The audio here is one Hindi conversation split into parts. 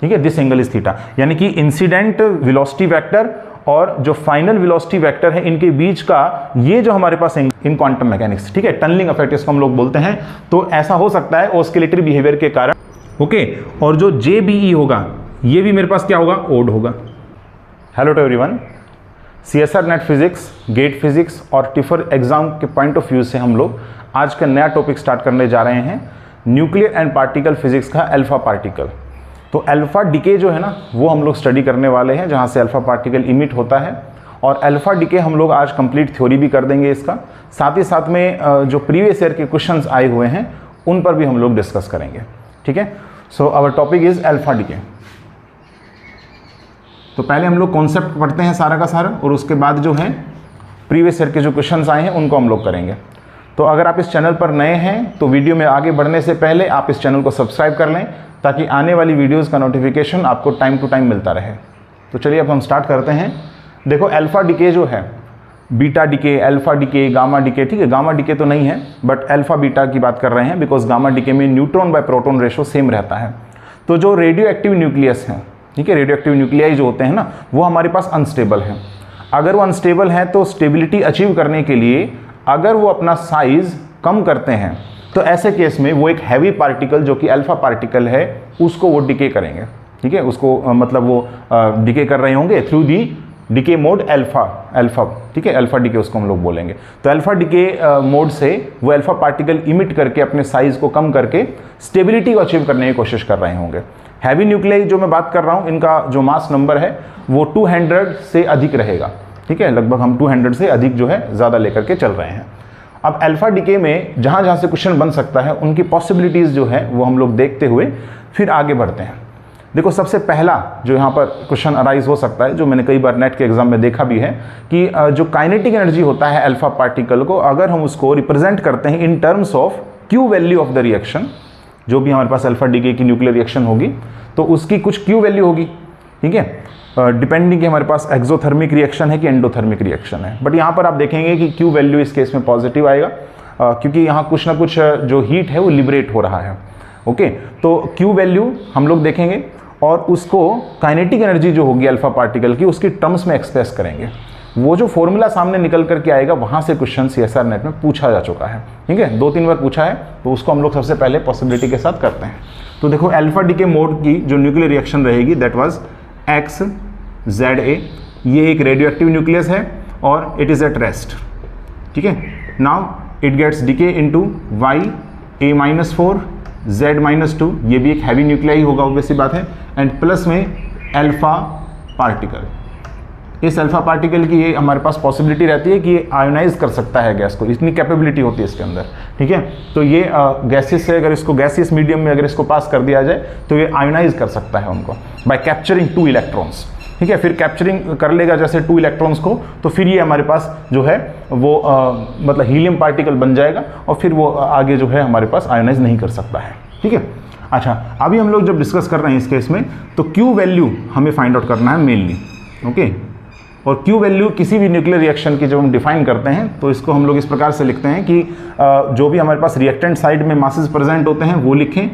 ठीक है, दिस एंगल इज थीटा, यानी कि इंसिडेंट वेलोसिटी वेक्टर और जो फाइनल वेलोसिटी वेक्टर है इनके बीच का ये जो हमारे पास इन क्वांटम मैकेनिक्स, ठीक है, टनलिंग इफेक्ट इसको हम लोग बोलते हैं, तो ऐसा हो सकता है ऑस्किलेटरी बिहेवियर के कारण। ओके, और जो JBE होगा ये भी मेरे पास क्या होगा, ओड होगा। Hello to everyone, CSR NET physics, GATE physics और टिफर एग्जाम के पॉइंट ऑफ व्यू से हम लोग आज का नया टॉपिक स्टार्ट करने जा रहे हैं, न्यूक्लियर एंड पार्टिकल फिजिक्स का अल्फा पार्टिकल। तो अल्फा डिके जो है ना वो हम लोग स्टडी करने वाले हैं, जहाँ से अल्फा पार्टिकल इमिट होता है, और अल्फा डिके हम लोग आज कंप्लीट थ्योरी भी कर देंगे इसका, साथ ही साथ में जो प्रीवियस ईयर के क्वेश्चंस आए हुए हैं उन पर भी हम लोग डिस्कस करेंगे। ठीक है, so our topic is alpha decay. तो पहले हम लोग कॉन्सेप्ट पढ़ते हैं सारा का सारा, और उसके बाद जो है प्रीवियस ईयर के जो क्वेश्चंस आए हैं उनको हम लोग करेंगे। तो अगर आप इस चैनल पर नए हैं तो वीडियो में आगे बढ़ने से पहले आप इस चैनल को सब्सक्राइब कर लें, ताकि आने वाली वीडियोस का नोटिफिकेशन आपको टाइम टू टाइम मिलता रहे। तो चलिए अब हम स्टार्ट करते हैं। देखो अल्फा डिके जो है, beta decay, alpha decay, gamma decay, ठीक है, गामा डिके तो नहीं है बट अल्फा बीटा की बात कर रहे हैं, बिकॉज गामा डिके में neutron by proton ratio same रहता है। तो जो रेडियो एक्टिव न्यूक्लियस है, ठीक है, रेडियो एक्टिव न्यूक्लियाई जो होते हैं ना वो हमारे पास अनस्टेबल हैं। अगर वो अनस्टेबल हैं तो स्टेबिलिटी अचीव करने के लिए अगर वो अपना साइज कम करते हैं तो ऐसे केस में वो एक हैवी पार्टिकल जो कि अल्फा पार्टिकल है उसको वो डिके करेंगे। ठीक है, उसको मतलब वो डिके कर रहे होंगे through the decay mode alpha, ठीक है, अल्फा डिके उसको हम लोग बोलेंगे। तो अल्फा डिके मोड से वो अल्फा पार्टिकल इमिट करके अपने साइज को कम करके स्टेबिलिटी को अचीव करने की कोशिश कर रहे होंगे। हैवी न्यूक्लियाई जो मैं बात कर रहा हूँ इनका जो मास नंबर है वो 200 से अधिक रहेगा। ठीक है, लगभग हम 200 से अधिक जो है ज़्यादा लेकर के चल रहे हैं। अब अल्फा डिके में जहाँ जहाँ से क्वेश्चन बन सकता है उनकी पॉसिबिलिटीज़ जो है वो हम लोग देखते हुए फिर आगे बढ़ते हैं। देखो सबसे पहला जो यहाँ पर क्वेश्चन अराइज हो सकता है, जो मैंने कई बार नेट के एग्जाम में देखा भी है, कि जो काइनेटिक एनर्जी होता है अल्फा पार्टिकल को अगर हम उसको रिप्रेजेंट करते हैं इन terms of Q value of the reaction, जो भी हमारे पास अल्फा डिके की न्यूक्लियर रिएक्शन होगी तो उसकी कुछ क्यू वैल्यू होगी। ठीक है, डिपेंडिंग कि हमारे पास एक्सोथर्मिक रिएक्शन है कि एंडोथर्मिक रिएक्शन है, बट यहाँ पर आप देखेंगे कि क्यू वैल्यू इस केस में पॉजिटिव आएगा, क्योंकि यहाँ कुछ ना कुछ जो हीट है वो लिबरेट हो रहा है। ओके, तो क्यू वैल्यू हम लोग देखेंगे और उसको काइनेटिक एनर्जी जो होगी अल्फा पार्टिकल की उसकी टर्म्स में एक्सप्रेस करेंगे। वो जो फॉर्मूला सामने निकल करके आएगा वहाँ से क्वेश्चन CSR नेट में पूछा जा चुका है। ठीक है, 2-3 बार पूछा है, तो उसको हम लोग सबसे पहले पॉसिबिलिटी के साथ करते हैं। तो देखो अल्फा डिके मोड की जो न्यूक्लियर रिएक्शन रहेगी दैट वाज XZA, ये एक रेडियो एक्टिव न्यूक्लियस है और इट इज़ एट रेस्ट। ठीक है, now it gets decay into YA-4 Z-2, ये भी एक हैवी न्यूक्लियाई होगा ऑब्वियस सी बात है, एंड प्लस में अल्फा पार्टिकल। इस अल्फा पार्टिकल की ये हमारे पास पॉसिबिलिटी रहती है कि ये आयोनाइज कर सकता है गैस को, इतनी कैपेबिलिटी होती है इसके अंदर। ठीक है, तो ये गैसेस से अगर इसको गैसियस मीडियम में अगर इसको पास कर दिया जाए तो ये आयोनाइज कर सकता है उनको बाय कैप्चरिंग 2 इलेक्ट्रॉन्स। ठीक है, फिर कैप्चरिंग कर लेगा जैसे 2 इलेक्ट्रॉन्स को, तो फिर ये हमारे पास जो है वो मतलब हीलियम पार्टिकल बन जाएगा और फिर वो आगे जो है हमारे पास आयोनाइज नहीं कर सकता है। ठीक है, अच्छा अभी हम लोग जब डिस्कस कर रहे हैं इस केस में तो क्यू वैल्यू हमें फाइंड आउट करना है मेनली। ओके, और क्यू वैल्यू किसी भी न्यूक्लियर रिएक्शन की जब हम डिफाइन करते हैं तो इसको हम लोग इस प्रकार से लिखते हैं कि जो भी हमारे पास रिएक्टेंट साइड में मासेस प्रेजेंट होते हैं वो लिखें,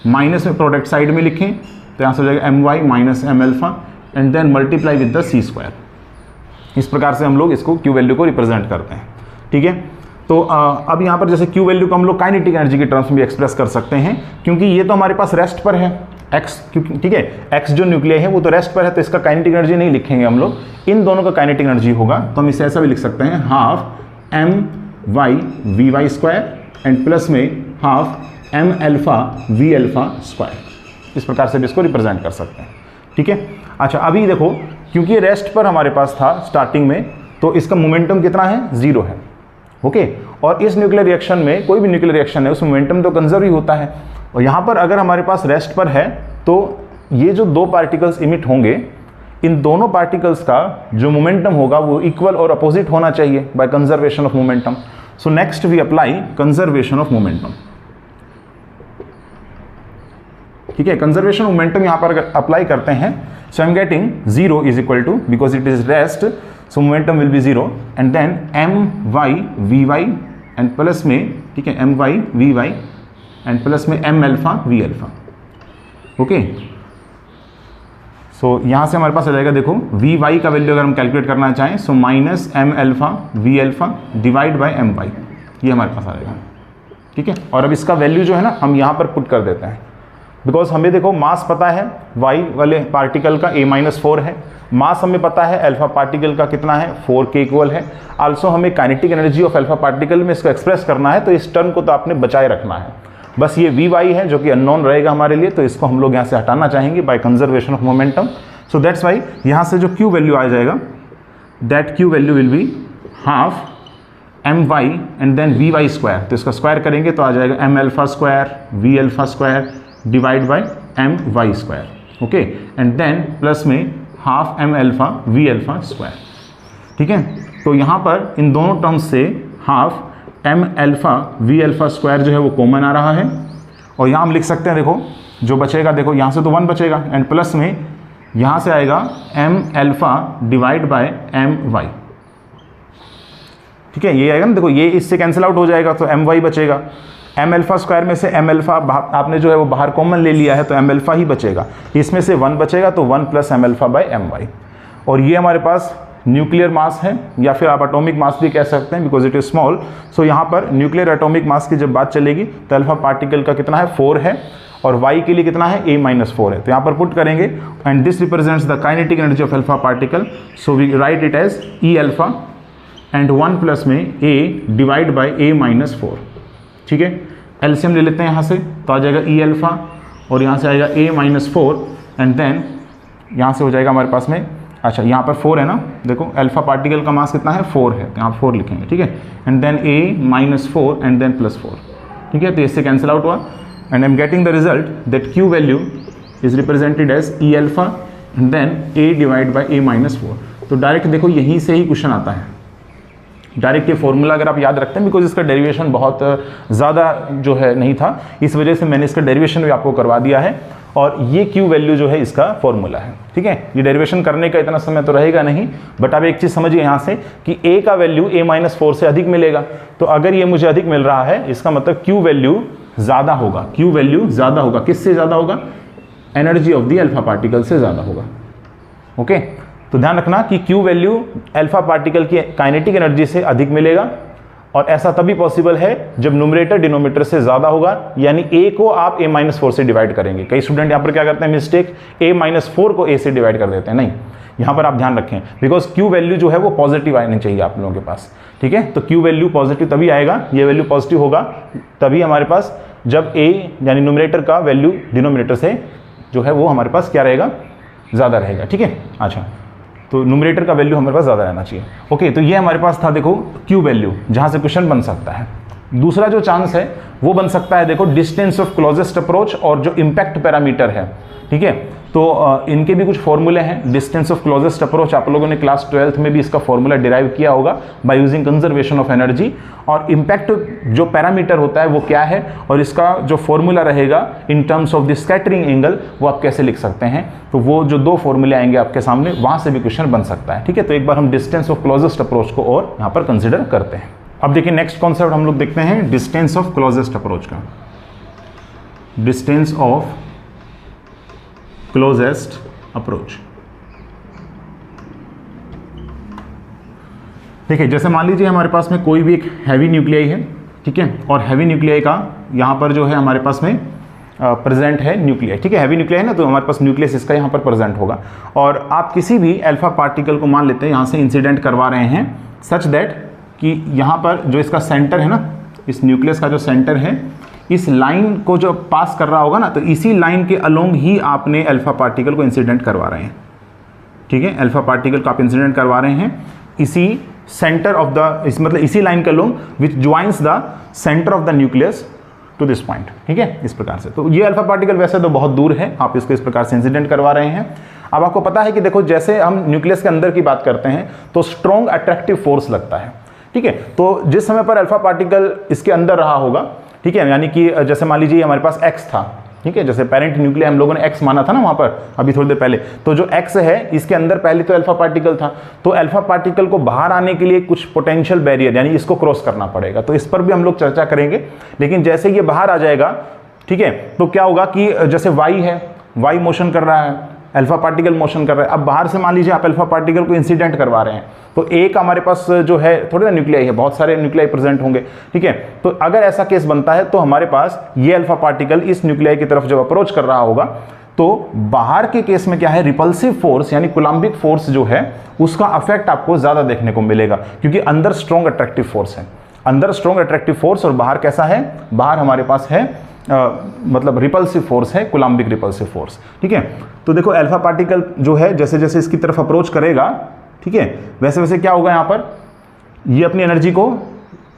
माइनस में प्रोडक्ट साइड में लिखें, तो यहाँ से हो जाएगा My minus M alpha and then multiply with the C²। इस प्रकार से हम लोग इसको क्यू वैल्यू को रिप्रेजेंट करते हैं। ठीक है, तो अब यहाँ पर जैसे क्यू वैल्यू को हम लोग काइनेटिक एनर्जी के टर्म्स में भी एक्सप्रेस कर सकते हैं, क्योंकि ये तो हमारे पास रेस्ट पर है X, क्योंकि ठीक है X जो न्यूक्लियाई है वो तो रेस्ट पर है, तो इसका काइनेटिक एनर्जी नहीं लिखेंगे हम लोग, इन दोनों का काइनेटिक एनर्जी होगा। तो हम इसे ऐसा भी लिख सकते हैं हाफ MY/VY² एंड प्लस में half M alpha V alpha square. इस प्रकार से भी इसको रिप्रेजेंट कर सकते हैं। ठीक है, अच्छा अभी देखो क्योंकि रेस्ट पर हमारे पास था स्टार्टिंग में, तो इसका मोमेंटम कितना है, 0 है। ओके, और इस न्यूक्लियर रिएक्शन में कोई भी न्यूक्लियर रिएक्शन है उसमें मोमेंटम तो कंजर्व ही होता है, और यहाँ पर अगर हमारे पास रेस्ट पर है तो ये जो 2 पार्टिकल्स इमिट होंगे, इन दोनों पार्टिकल्स का जो मोमेंटम होगा वो इक्वल और अपोजिट होना चाहिए by conservation of momentum. So next we apply conservation of momentum. ठीक है, कंजर्वेशन ऑफ मोमेंटम यहाँ पर अप्लाई करते हैं, so I am getting 0 is equal to, because it is rest so momentum will be 0 and then My/Vy and plus में, ठीक है, My/Vy एंड प्लस में M alpha V alpha. Okay, so यहाँ से हमारे पास आ जाएगा, देखो वी वाई का वैल्यू अगर हम कैलकुलेट करना चाहें so minus M alpha V alpha divide by M Y, ये हमारे पास आ जाएगा, ठीक है। और अब इसका वैल्यू जो है ना हम यहाँ पर पुट कर देते हैं, बिकॉज हमें देखो मास पता है वाई वाले पार्टिकल का A-4 है, मास हमें पता है अल्फा पार्टिकल का कितना है 4 के इक्वल है। आल्सो हमें kinetic energy of alpha particle में इसको एक्सप्रेस करना है, तो इस टर्म को तो आपने बचाए रखना है। बस ये वी वाई है जो कि अननोन रहेगा हमारे लिए, तो इसको हम लोग यहाँ से हटाना चाहेंगे by conservation of momentum. So that's why यहाँ से जो क्यू वैल्यू आ जाएगा, that Q value will be half M Y and then V Y square, तो इसका स्क्वायर करेंगे तो आ जाएगा M alpha square V alpha square divide by M Y square, okay, and then plus में half M alpha V alpha square, ठीक है। तो यहाँ पर इन दोनों टर्म्स से half M alpha V alpha square जो है वो कॉमन आ रहा है, और यहाँ हम लिख सकते हैं, देखो जो बचेगा, देखो यहाँ से तो 1 बचेगा एंड प्लस में यहाँ से आएगा M alpha divide by M Y, ठीक है, ये आएगा ना, देखो ये इससे कैंसिल आउट हो जाएगा तो एम वाई बचेगा। एम एल्फा स्क्वायर में से एम एल्फा आपने जो है वो बाहर कॉमन ले लिया है तो एम एल्फा ही बचेगा, इसमें से 1 बचेगा तो 1 plus M alpha by M Y. और ये हमारे पास न्यूक्लियर मास है, या फिर आप एटॉमिक मास भी कह सकते हैं बिकॉज इट इज स्मॉल। सो यहाँ पर न्यूक्लियर एटॉमिक मास की जब बात चलेगी तो अल्फा पार्टिकल का कितना है 4 है, और y के लिए कितना है A-4 है, तो यहाँ पर पुट करेंगे and this represents the kinetic energy of alpha particle. So we write it as E alpha and 1 plus में A डिवाइड बाई A-4, ठीक है। एलसीएम ले लेते हैं यहाँ से, तो आ जाएगा E अल्फा और यहाँ से आएगा A-4 एंड देन यहाँ से हो जाएगा हमारे पास में, अच्छा यहाँ पर 4 है ना, देखो अल्फा पार्टिकल का मास कितना है 4 है, तो यहाँ 4 लिखेंगे, ठीक है, and then A-4 and then +4, ठीक है। तो इससे कैंसिल आउट हुआ and I am getting the result that Q value is represented as E alpha and then A divide by A-4। तो डायरेक्ट देखो यहीं से ही क्वेश्चन आता है, डायरेक्ट ये फॉर्मूला अगर आप याद रखते हैं, बिकॉज इसका डेरिवेशन बहुत ज़्यादा जो है नहीं था, इस वजह से मैंने इसका डेरिवेशन भी आपको करवा दिया है, और ये Q वैल्यू जो है इसका फॉर्मूला है, ठीक है। ये डेरिवेशन करने का इतना समय तो रहेगा नहीं, बट आप एक चीज़ समझिए यहाँ से कि A का वैल्यू A-4 से अधिक मिलेगा, तो अगर ये मुझे अधिक मिल रहा है इसका मतलब Q वैल्यू ज़्यादा होगा, Q वैल्यू ज़्यादा होगा, किससे ज़्यादा होगा, energy of the alpha particle से ज़्यादा होगा, ओके। तो ध्यान रखना कि Q वैल्यू अल्फा पार्टिकल की काइनेटिक एनर्जी से अधिक मिलेगा, और ऐसा तभी पॉसिबल है जब न्यूमरेटर डिनोमिनेटर से ज़्यादा होगा, यानी A को आप A-4 से डिवाइड करेंगे। कई स्टूडेंट यहाँ पर क्या करते हैं मिस्टेक, A-4 को A से डिवाइड कर देते हैं, नहीं, यहाँ पर आप ध्यान रखें, बिकॉज Q वैल्यू जो है वो पॉजिटिव आनी चाहिए आप लोगों के पास, ठीक है। तो Q वैल्यू पॉजिटिव तभी आएगा, ये वैल्यू पॉजिटिव होगा तभी हमारे पास, जब A यानी न्यूमरेटर का वैल्यू डिनोमिनेटर से जो है वो हमारे पास क्या रहेगा, ज़्यादा रहेगा, ठीक है। अच्छा, तो न्यूमरेटर का वैल्यू हमारे पास ज़्यादा रहना चाहिए, ओके। तो ये हमारे पास था देखो Q वैल्यू, जहाँ से क्वेश्चन बन सकता है। दूसरा जो चांस है वो बन सकता है देखो डिस्टेंस ऑफ क्लोजेस्ट अप्रोच और जो इम्पैक्ट पैरामीटर है, ठीक है। तो इनके भी कुछ फॉर्मूले हैं। डिस्टेंस ऑफ क्लोजेस्ट अप्रोच आप लोगों ने क्लास 12th में भी इसका फॉर्मूला डिराइव किया होगा by using conservation of energy, और इम्पैक्ट जो पैरामीटर होता है वो क्या है, और इसका जो फॉर्मूला रहेगा इन terms of the scattering angle वो आप कैसे लिख सकते हैं। तो वो जो 2 फॉर्मूले आएंगे आपके सामने, वहाँ से भी क्वेश्चन बन सकता है, ठीक है। तो एक बार हम डिस्टेंस ऑफ क्लोजेस्ट अप्रोच को और यहाँ पर कंसिडर करते हैं। अब देखिए नेक्स्ट कॉन्सेप्ट हम लोग देखते हैं डिस्टेंस ऑफ क्लोजेस्ट अप्रोच का। डिस्टेंस ऑफ क्लोजेस्ट अप्रोच, देखिए जैसे मान लीजिए हमारे पास में कोई भी एक हैवी न्यूक्लियाई है, ठीक है, और हैवी न्यूक्लियाई का यहाँ पर जो है हमारे पास में प्रेजेंट है न्यूक्लियाई, ठीक है। हैवी न्यूक्लियाई ना, तो हमारे पास न्यूक्लियस इसका यहाँ पर प्रेजेंट होगा, और आप किसी भी अल्फा पार्टिकल को मान लेते हैं यहाँ से इंसिडेंट करवा रहे हैं सच दैट कि यहाँ पर जो इसका सेंटर है ना, इस न्यूक्लियस का जो सेंटर है, इस लाइन को जो पास कर रहा होगा ना, तो इसी लाइन के अलोंग ही आपने अल्फा पार्टिकल को इंसिडेंट करवा रहे हैं, ठीक है। अल्फा पार्टिकल को आप इंसिडेंट करवा रहे हैं इसी सेंटर ऑफ द, इस मतलब इसी लाइन के along which joins the centre of the nucleus to this point, ठीक है, इस प्रकार से। तो ये अल्फा पार्टिकल वैसे तो बहुत दूर है, आप इसको इस प्रकार से इंसिडेंट करवा रहे हैं। अब आपको पता है कि देखो जैसे हम न्यूक्लियस के अंदर की बात करते हैं तो स्ट्रॉन्ग अट्रैक्टिव फोर्स लगता है, ठीक है। तो जिस समय पर अल्फा पार्टिकल इसके अंदर रहा होगा, ठीक है, यानी कि जैसे मान लीजिए हमारे पास X था, ठीक है, जैसे पेरेंट न्यूक्लियस हम लोगों ने X माना था ना वहाँ पर अभी थोड़ी देर पहले, तो जो X है इसके अंदर पहले तो अल्फा पार्टिकल था, तो अल्फा पार्टिकल को बाहर आने के लिए कुछ पोटेंशियल बैरियर यानी इसको क्रॉस करना पड़ेगा, तो इस पर भी हम लोग चर्चा करेंगे। लेकिन जैसे ये बाहर आ जाएगा, ठीक है, तो क्या होगा कि जैसे Y है, Y मोशन कर रहा है, अल्फा पार्टिकल मोशन कर रहा है। अब बाहर से मान लीजिए आप अल्फा पार्टिकल को इंसिडेंट करवा रहे हैं, तो एक हमारे पास जो है थोड़े ना न्यूक्लियाई है, बहुत सारे न्यूक्लियाई प्रेजेंट होंगे, ठीक है। तो अगर ऐसा केस बनता है तो हमारे पास ये अल्फा पार्टिकल इस न्यूक्लियाई की तरफ जब अप्रोच कर रहा होगा, तो बाहर के केस में क्या है, रिपल्सिव फोर्स यानी कूलम्बिक फोर्स जो है उसका अफेक्ट आपको ज्यादा देखने को मिलेगा, क्योंकि अंदर स्ट्रॉन्ग अट्रैक्टिव फोर्स है, अंदर स्ट्रॉन्ग अट्रैक्टिव फोर्स, और बाहर कैसा है, बाहर हमारे पास है मतलब रिपल्सिव फोर्स है, कूलम्बिक रिपल्सिव फोर्स, ठीक है। तो देखो अल्फा पार्टिकल जो है जैसे जैसे इसकी तरफ अप्रोच करेगा, ठीक है, वैसे वैसे क्या होगा, यहां पर ये अपनी एनर्जी को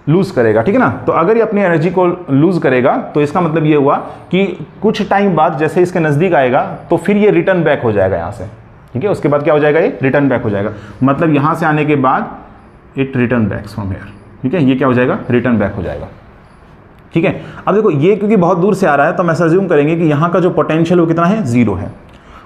लूज करेगा, ठीक है ना। तो अगर ये अपनी एनर्जी को लूज करेगा तो इसका मतलब ये हुआ कि कुछ टाइम बाद जैसे इसके नजदीक आएगा तो फिर ये रिटर्न बैक हो जाएगा यहां से, ठीक है। उसके बाद क्या हो जाएगा, ये रिटर्न बैक हो जाएगा, मतलब यहां से आने के बाद it return back from here, ठीक है, ये क्या हो जाएगा, रिटर्न बैक हो जाएगा, ठीक है। अब देखो ये क्योंकि बहुत दूर से आ रहा है तो हम ऐसा अज्यूम करेंगे कि यहाँ का जो पोटेंशियल वो कितना है, 0 है,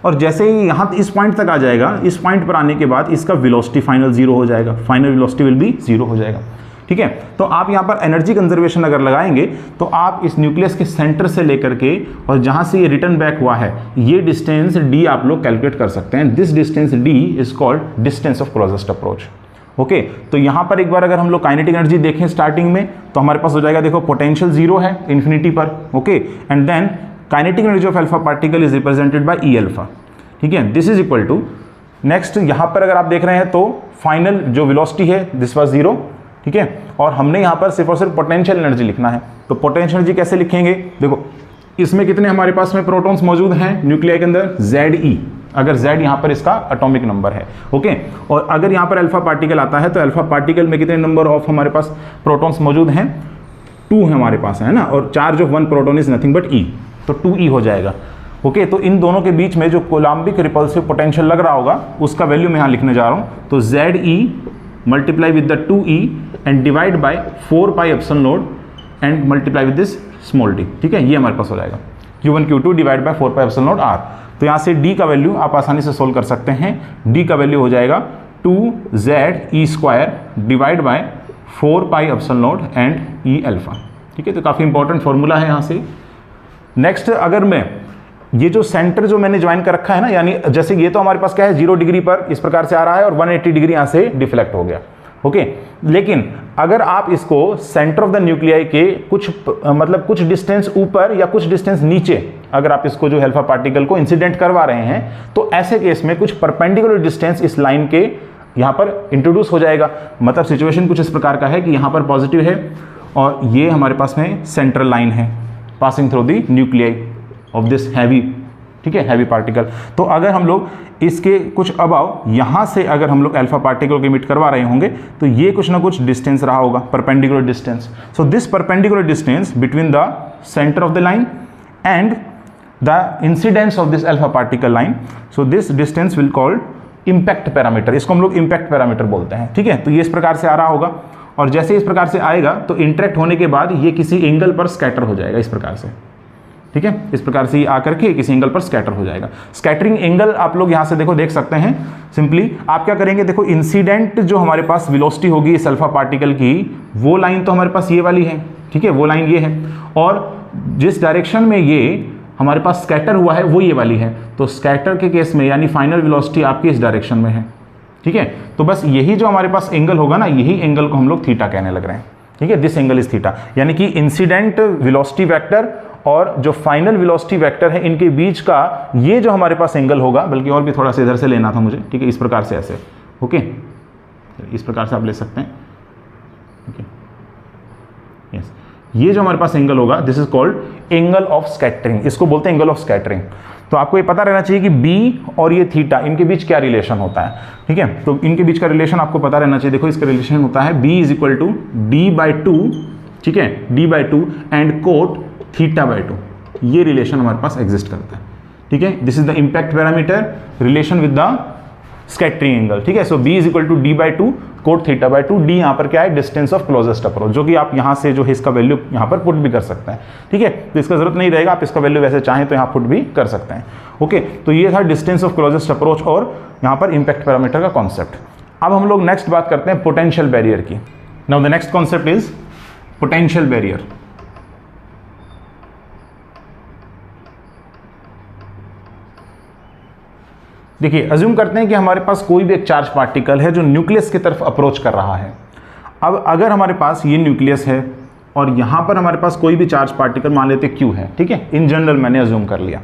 और जैसे ही यहाँ इस पॉइंट तक आ जाएगा, इस पॉइंट पर आने के बाद इसका वेलोसिटी फाइनल 0 हो जाएगा, फाइनल वेलोसिटी विल बी 0 हो जाएगा, ठीक है। तो आप यहाँ पर एनर्जी कंजर्वेशन अगर लगाएंगे तो आप इस न्यूक्लियस के सेंटर से लेकर के और जहाँ से ये रिटर्न बैक हुआ है ये डिस्टेंस d आप लोग कैलकुलेट कर सकते हैं। This distance d is called distance of closest approach, okay. तो यहाँ पर एक बार अगर हम लोग काइनेटिक एनर्जी देखें स्टार्टिंग में तो हमारे पास हो जाएगा, देखो पोटेंशियल 0 है इन्फिनिटी पर, okay, and then kinetic energy of alpha particle is represented by E alpha, ठीक है। This is equal to, next यहाँ पर अगर आप देख रहे हैं तो फाइनल जो वेलोसिटी है दिस वाज 0, ठीक है, और हमने यहाँ पर सिर्फ और सिर्फ पोटेंशियल एनर्जी लिखना है। तो पोटेंशियल एनर्जी कैसे लिखेंगे, देखो इसमें कितने हमारे पास में प्रोटॉन्स मौजूद हैं न्यूक्लियाई के अंदर, Ze, अगर Z यहाँ पर इसका एटॉमिक नंबर है, ओके। और अगर यहाँ पर अल्फा पार्टिकल आता है तो अल्फा पार्टिकल में कितने नंबर ऑफ हमारे पास प्रोटॉन्स मौजूद हैं, 2 हमारे पास है ना, और charge of 1 proton is nothing but E, तो 2E हो जाएगा, ओके। तो इन दोनों के बीच में जो कोलम्बिक रिपल्सिव पोटेंशियल लग रहा होगा उसका वैल्यू मैं यहाँ लिखने जा रहा हूँ, तो Ze multiply with the 2E and divide by 4 pi epsilon naught and multiply with this small d, ठीक है, ये हमारे पास हो जाएगा Q1 Q2 divide by 4 pi epsilon not r। तो यहाँ से d का वैल्यू आप आसानी से सोल्व कर सकते हैं, d का वैल्यू हो जाएगा 2ze² divide by 4 pi epsilon naught and E alpha, ठीक है। तो काफ़ी इंपॉर्टेंट फॉर्मूला है यहाँ से। नेक्स्ट अगर मैं ये जो सेंटर जो मैंने ज्वाइन कर रखा है ना, यानी जैसे ये तो हमारे पास क्या है 0 डिग्री पर इस प्रकार से आ रहा है और 180 डिग्री यहाँ से डिफ्लेक्ट हो गया, ओके। लेकिन अगर आप इसको सेंटर ऑफ द न्यूक्लियाई के कुछ मतलब कुछ डिस्टेंस ऊपर या कुछ डिस्टेंस नीचे अगर आप इसको जो अल्फा पार्टिकल को इंसिडेंट करवा रहे हैं तो ऐसे केस में कुछ परपेंडिकुलर डिस्टेंस इस लाइन के यहाँ पर इंट्रोड्यूस हो जाएगा। मतलब सिचुएशन कुछ इस प्रकार का है कि यहाँ पर पॉजिटिव है और ये हमारे पास में सेंट्रल लाइन है passing through the nuclei of this heavy, ठीक है, हैवी पार्टिकल। तो अगर हम लोग इसके कुछ अबाव यहाँ से अगर हम लोग अल्फा पार्टिकल को इमिट करवा रहे होंगे तो ये कुछ ना कुछ डिस्टेंस रहा होगा, perpendicular distance. So this perpendicular distance between the centre of the line and the incidence of this alpha particle line, so this distance will called impact parameter, इसको हम लोग इम्पैक्ट पैरामीटर बोलते हैं, ठीक है। तो ये इस प्रकार से आ रहा होगा और जैसे इस प्रकार से आएगा तो इंटरेक्ट होने के बाद ये किसी एंगल पर स्कैटर हो जाएगा इस प्रकार से, ठीक है, इस प्रकार से आकर के किसी एंगल पर स्कैटर हो जाएगा। स्कैटरिंग एंगल आप लोग यहाँ से देखो देख सकते हैं। सिंपली आप क्या करेंगे, देखो इंसिडेंट जो हमारे पास वेलोसिटी होगी इस अल्फा पार्टिकल की वो लाइन तो हमारे पास ये वाली है, ठीक है, वो लाइन ये है, और जिस डायरेक्शन में ये हमारे पास स्कैटर हुआ है वो ये वाली है। तो स्कैटर के केस में यानी फाइनल वेलोसिटी आपकी इस डायरेक्शन में है, ठीक है। तो बस यही जो हमारे पास एंगल होगा ना, यही एंगल को हम लोग थीटा कहने लग रहे हैं, ठीक है। दिस एंगल इज थीटा, यानी कि इंसिडेंट वेलोसिटी वेक्टर और जो फाइनल वेलोसिटी वेक्टर है इनके बीच का ये जो हमारे पास एंगल होगा, बल्कि और भी थोड़ा सा इधर से लेना था मुझे, ठीक है, इस प्रकार से ऐसे, ओके, इस प्रकार से आप ले सकते हैं, ओके, यस। ये जो हमारे पास एंगल होगा this is called angle of scattering, इसको बोलते हैं एंगल ऑफ स्कैटरिंग। तो आपको ये पता रहना चाहिए कि बी और ये थीटा इनके बीच क्या रिलेशन होता है, ठीक है। तो इनके बीच का रिलेशन आपको पता रहना चाहिए। देखो इसका रिलेशन होता है B is equal to d/2, ठीक है, d/2 एंड कोट θ/2, ये रिलेशन हमारे पास एग्जिस्ट करता है, ठीक है। This is the impact parameter relation with the scattering angle, ठीक है। So b is equal to d/2 cot θ/2, d यहाँ पर क्या है, डिस्टेंस ऑफ क्लोजेस्ट अप्रोच, जो कि आप यहाँ से जो है इसका वैल्यू यहाँ पर पुट भी कर सकते हैं, ठीक है। तो इसका जरूरत नहीं रहेगा, आप इसका वैल्यू वैसे चाहें तो यहाँ पुट भी कर सकते हैं, ओके। तो ये था डिस्टेंस ऑफ क्लोजेस्ट अप्रोच और यहाँ पर इंपैक्ट पैरामीटर का कॉन्सेप्ट। अब हम लोग नेक्स्ट बात करते हैं पोटेंशियल बैरियर की। Now the next concept is potential barrier. देखिए अज्यूम करते हैं कि हमारे पास कोई भी एक चार्ज पार्टिकल है जो न्यूक्लियस की तरफ अप्रोच कर रहा है। अब अगर हमारे पास ये न्यूक्लियस है और यहाँ पर हमारे पास कोई भी चार्ज पार्टिकल मान लेते Q है, ठीक है, इन जनरल मैंने अज्यूम कर लिया।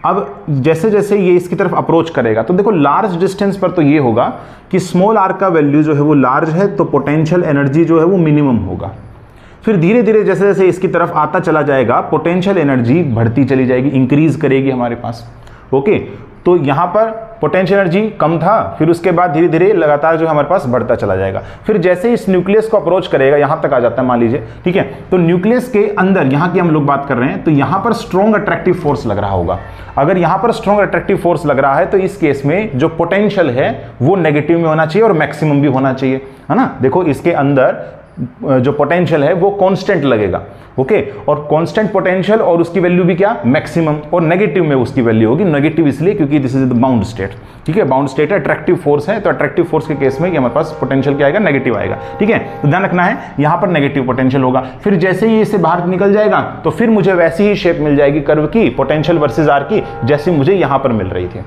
अब जैसे जैसे ये इसकी तरफ अप्रोच करेगा तो देखो लार्ज डिस्टेंस पर तो ये होगा कि स्मॉल आर का वैल्यू जो है वो लार्ज है, तो पोटेंशियल एनर्जी जो है वो मिनिमम होगा। फिर धीरे धीरे जैसे जैसे इसकी तरफ आता चला जाएगा पोटेंशियल एनर्जी बढ़ती चली जाएगी, इंक्रीज करेगी हमारे पास। ओके, तो यहाँ पर पोटेंशियल एनर्जी कम था, फिर उसके बाद धीरे धीरे लगातार जो हमारे पास बढ़ता चला जाएगा। फिर जैसे इस न्यूक्लियस को अप्रोच करेगा यहाँ तक आ जाता है मान लीजिए, ठीक है, तो न्यूक्लियस के अंदर यहाँ की हम लोग बात कर रहे हैं तो यहाँ पर स्ट्रॉन्ग अट्रैक्टिव फोर्स लग रहा होगा। अगर यहाँ पर स्ट्रॉन्ग अट्रैक्टिव फोर्स लग रहा है तो इस केस में जो पोटेंशियल है वो नेगेटिव में होना चाहिए और मैक्सिमम भी होना चाहिए, है ना। देखो इसके अंदर जो पोटेंशियल है वो कांस्टेंट लगेगा, ओके, और कांस्टेंट पोटेंशियल और उसकी वैल्यू भी क्या, मैक्सिमम, और नेगेटिव में उसकी वैल्यू होगी। नेगेटिव इसलिए क्योंकि this is the bound state, ठीक है, बाउंड स्टेट है, अट्रैक्टिव फोर्स है, तो अट्रैक्टिव फोर्स के केस में कि हमारे पास पोटेंशियल क्या आएगा, नेगेटिव आएगा, ठीक है। तो ध्यान रखना है यहाँ पर नेगेटिव पोटेंशियल होगा। फिर जैसे ही इससे बाहर निकल जाएगा तो फिर मुझे वैसी ही शेप मिल जाएगी कर्व की, पोटेंशियल वर्सेस आर की, जैसी मुझे यहाँ पर मिल रही थी,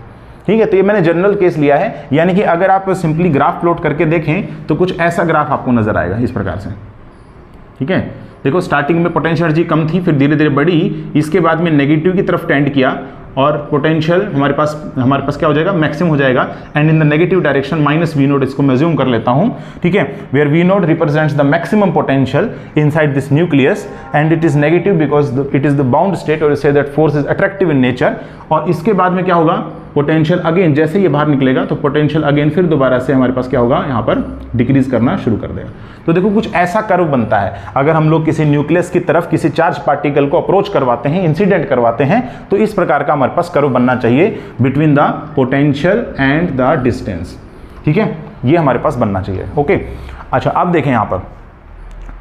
ठीक है। तो ये मैंने जनरल केस लिया है, यानी कि अगर आप सिंपली ग्राफ प्लॉट करके देखें तो कुछ ऐसा ग्राफ आपको नजर आएगा इस प्रकार से, ठीक है। देखो स्टार्टिंग में पोटेंशियल एनर्जी कम थी, फिर धीरे धीरे बढ़ी, इसके बाद में नेगेटिव की तरफ टेंड किया और पोटेंशियल हमारे पास क्या हो जाएगा, मैक्सिमम हो जाएगा, and in the negative direction minus V naught, इसको मैं अज्यूम कर लेता हूं, ठीक है, where V naught represents the maximum potential inside this nucleus and it is negative because it is the bound state और से that force is attractive in nature. और इसके बाद में क्या होगा, पोटेंशियल अगेन जैसे ये बाहर निकलेगा तो पोटेंशियल अगेन फिर दोबारा से हमारे पास क्या होगा, यहाँ पर डिक्रीज करना शुरू कर देगा। तो देखो कुछ ऐसा कर्व बनता है। अगर हम लोग किसी न्यूक्लियस की तरफ किसी चार्ज पार्टिकल को अप्रोच करवाते हैं, इंसिडेंट करवाते हैं, तो इस प्रकार का हमारे पास कर्व बनना चाहिए between the potential and the distance, ठीक है, ये हमारे पास बनना चाहिए। ओके, अच्छा अब देखें यहाँ पर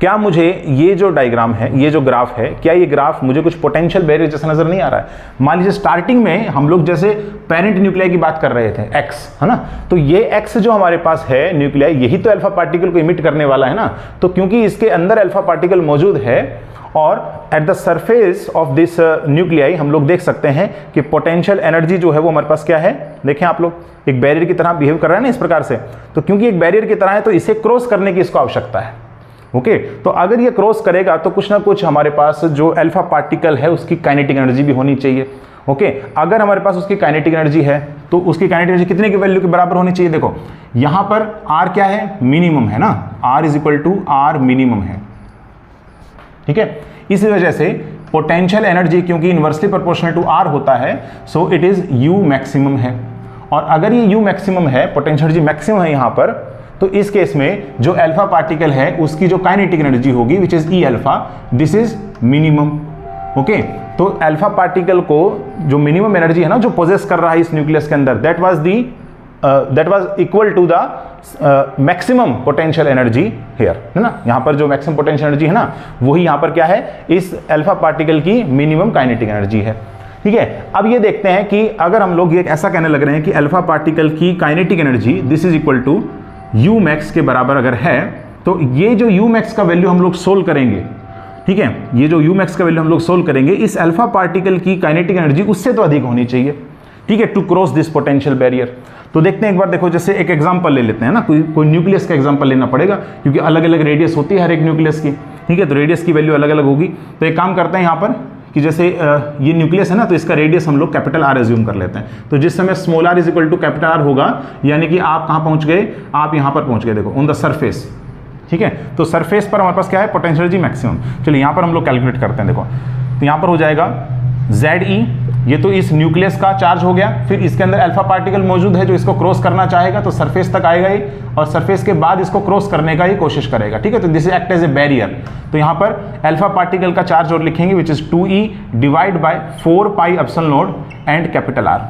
क्या मुझे ये जो डायग्राम है, ये जो ग्राफ है, क्या ये ग्राफ मुझे कुछ पोटेंशियल बैरियर जैसा नजर नहीं आ रहा है। मान लीजिए स्टार्टिंग में हम लोग जैसे पेरेंट न्यूक्लियाई की बात कर रहे थे, एक्स, है ना, तो ये एक्स जो हमारे पास है न्यूक्लियाई, यही तो अल्फा पार्टिकल को इमिट करने वाला है ना। तो क्योंकि इसके अंदर अल्फा पार्टिकल मौजूद है और at the surface of this nuclei हम लोग देख सकते हैं कि पोटेंशियल एनर्जी जो है वो हमारे पास क्या है, देखें आप लोग, एक बैरियर की तरह बिहेव कर रहा है ना इस प्रकार से। तो क्योंकि एक बैरियर की तरह है तो इसे क्रॉस करने की इसको आवश्यकता है। ओके, तो अगर ये क्रॉस करेगा तो कुछ ना कुछ हमारे पास जो अल्फा पार्टिकल है उसकी काइनेटिक एनर्जी भी होनी चाहिए। ओके, अगर हमारे पास उसकी काइनेटिक एनर्जी है तो उसकी काइनेटिक एनर्जी कितने की वैल्यू के बराबर होनी चाहिए। देखो यहां पर आर क्या है, मिनिमम है ना, R is equal to R minimum है, ठीक है। इसी वजह से पोटेंशियल एनर्जी क्योंकि इनवर्सली प्रोपोर्शनल टू आर होता है, so it is U maximum है। और अगर ये यू मैक्सिमम है, पोटेंशियल एनर्जी मैक्सिमम है यहां पर, तो इस केस में जो अल्फा पार्टिकल है उसकी जो काइनेटिक एनर्जी होगी which is E alpha, this is minimum. Okay, तो अल्फा पार्टिकल को जो मिनिमम एनर्जी है ना जो पोजेस कर रहा है इस न्यूक्लियस के अंदर, that was equal to the maximum potential energy here, है ना। यहां पर जो मैक्सिमम पोटेंशियल एनर्जी है ना वही यहां पर क्या है, इस अल्फा पार्टिकल की मिनिमम काइनेटिक एनर्जी है, ठीक है। अब ये देखते हैं कि अगर हम लोग ये ऐसा कहने लग रहे हैं कि अल्फा पार्टिकल की kinetic energy this is equal to U max के बराबर अगर है, तो ये जो यू मैक्स का वैल्यू हम लोग सोल्व करेंगे, ठीक है, ये जो यू मैक्स का वैल्यू हम लोग सोल्व करेंगे, इस अल्फा पार्टिकल की काइनेटिक एनर्जी उससे तो अधिक होनी चाहिए, ठीक है, to cross this potential barrier. तो देखते हैं एक बार, देखो जैसे एक एग्जांपल ले लेते हैं ना, कोई न्यूक्लियस का एग्जांपल लेना पड़ेगा क्योंकि अलग अलग रेडियस होती है हर एक न्यूक्लियस की, ठीक है, तो रेडियस की वैल्यू अलग अलग होगी। तो एक काम करते हैं यहाँ पर कि जैसे ये न्यूक्लियस है ना, तो इसका रेडियस हम लोग कैपिटल आर एज्यूम कर लेते हैं। तो जिस समय small R is equal to capital R होगा, यानी कि आप कहाँ पहुँच गए, आप यहाँ पर पहुँच गए, देखो ऑन द सरफेस, ठीक है। तो सरफेस पर हमारे पास क्या है, पोटेंशियल एनर्जी मैक्सिमम। चलिए यहाँ पर हम लोग कैलकुलेट करते हैं। देखो तो यहाँ पर हो जाएगा ZE, ये तो इस न्यूक्लियस का चार्ज हो गया, फिर इसके अंदर अल्फा पार्टिकल मौजूद है जो इसको क्रॉस करना चाहेगा, तो सरफेस तक आएगा ही और सरफेस के बाद इसको क्रॉस करने का ही कोशिश करेगा, ठीक है। तो this is act as a barrier. तो यहाँ पर अल्फा पार्टिकल का चार्ज और लिखेंगे which is 2E divide by 4 pi epsilon naught and capital R,